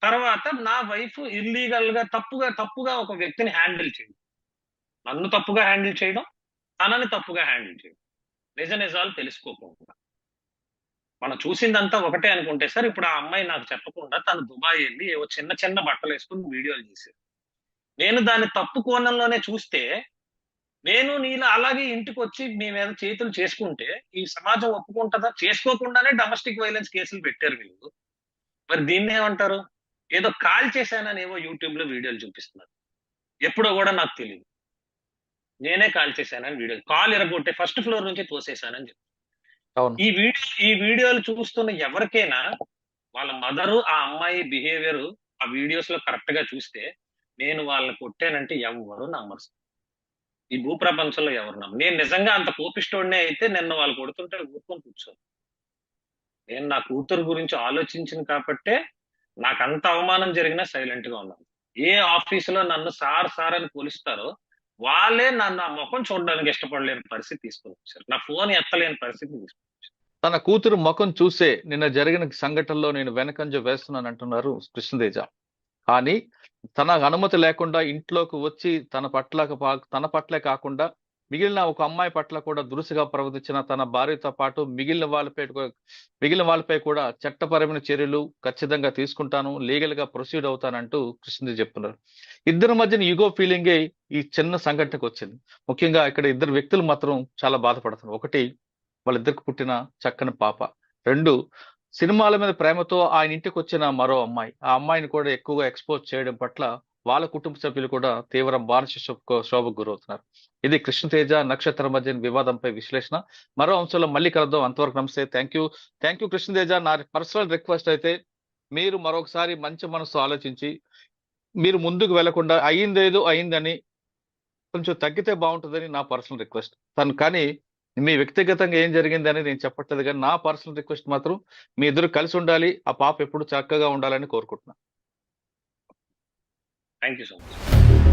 తర్వాత నా వైఫ్ ఇల్లీగల్ గా తప్పుగా ఒక వ్యక్తిని హ్యాండిల్ చేయడం, నన్ను తప్పుగా హ్యాండిల్ చేయడం, తనని తప్పుగా హ్యాండిల్ చేయడం, నిజాలు తెలుసుకోకుండా. మనం చూసిందంతా ఒకటే అనుకుంటే సార్, ఇప్పుడు ఆ అమ్మాయి నాకు చెప్పకుండా తను దుబాయ్ వెళ్ళి ఏవో చిన్న బట్టలు వేసుకుని వీడియోలు చేసేది. నేను దాన్ని తప్పు కోణంలోనే చూస్తే, నేను నీలా అలాగే ఇంటికి వచ్చి మీ మీద చేతులు చేసుకుంటే ఈ సమాజం ఒప్పుకుంటుందా? చేసుకోకుండానే డొమెస్టిక్ వైలెన్స్ కేసులు పెట్టారు వీళ్ళు. మరి దీన్ని ఏమంటారు? ఏదో కాల్ చేశానని ఏవో యూట్యూబ్ లో వీడియోలు చూపిస్తున్నారు. ఎప్పుడో కూడా నాకు తెలియదు. నేనే కాల్ చేశానని వీడియో, కాల్ ఇరగొట్టే ఫస్ట్ ఫ్లోర్ నుంచి తోసేశానని చెప్పి. ఈ వీడియోలు చూస్తున్న ఎవరికైనా వాళ్ళ మదరు, ఆ అమ్మాయి బిహేవియర్ ఆ వీడియోస్ లో కరెక్ట్ గా చూస్తే, నేను వాళ్ళని కొట్టానంటే ఎవరు నమ్మరు. ఈ భూప్రపంచంలో ఎవరు నమ్మరు. నేను నిజంగా అంత కోపిష్టోడినే అయితే నిన్న వాళ్ళు కొడుతుంటే ఊరుకొని కూర్చోను. నేను నా కూతురు గురించి ఆలోచించిన కాబట్టే నాకు అంత అవమానం జరిగినా సైలెంట్ గా ఉన్నాను. ఏ ఆఫీసులో నన్ను సార్ అని పోలిస్తారో వాళ్ళే నన్ను ఆ ముఖం చూడడానికి ఇష్టపడలేని పరిస్థితి తీసుకుని వచ్చారు. నా ఫోన్ ఎత్తలేని పరిస్థితి తీసుకుని వచ్చారు. తన కూతురు ముఖం చూసే నిన్న జరిగిన సంఘటనలో నేను వెనకంజ వేస్తున్నాను అంటున్నారు కృష్ణతేజ. కానీ తన అనుమతి లేకుండా ఇంట్లోకి వచ్చి తన పట్లే కాకుండా మిగిలిన ఒక అమ్మాయి పట్ల కూడా దురుసుగా ప్రవర్తించిన తన భార్యతో పాటు మిగిలిన వాళ్ళపై కూడా చట్టపరమైన చర్యలు ఖచ్చితంగా తీసుకుంటాను, లీగల్ గా ప్రొసీడ్ అవుతానంటూ కృష్ణతేజ చెప్తున్నారు. ఇద్దరి మధ్యన ఈగో ఫీలింగే ఈ చిన్న సంఘటనకు వచ్చింది. ముఖ్యంగా ఇక్కడ ఇద్దరు వ్యక్తులు మాత్రం చాలా బాధపడుతున్నారు. ఒకటి, వాళ్ళిద్దరికి పుట్టిన చక్కని పాప. 2, సినిమాల మీద ప్రేమతో ఆయన ఇంటికి వచ్చిన మరో అమ్మాయి. ఆ అమ్మాయిని కూడా ఎక్కువగా ఎక్స్పోజ్ చేయడం పట్ల వాళ్ళ కుటుంబ సభ్యులు కూడా తీవ్ర మానసిక శోభకు గురవుతున్నారు. ఇది కృష్ణతేజ నక్షత్ర మధ్య వివాదంపై విశ్లేషణ. మరో అంశంలో మళ్ళీ కలుద్దాం. అంతవరకు నమస్తే. Thank you Krishna Teja. నా పర్సనల్ రిక్వెస్ట్ అయితే మీరు మరొకసారి మంచి మనసు ఆలోచించి మీరు ముందుకు వెళ్లకుండా అయిందేదో అయిందని కొంచెం తగ్గితే బాగుంటుందని నా పర్సనల్ రిక్వెస్ట్. కానీ మీ వ్యక్తిగతంగా ఏం జరిగింది అనేది నేను చెప్పట్లేదు, కానీ నా పర్సనల్ రిక్వెస్ట్ మాత్రం మీ ఇద్దరు కలిసి ఉండాలి, ఆ పాప ఎప్పుడు చక్కగా ఉండాలని కోరుకుంటున్నాను. Thank you so much.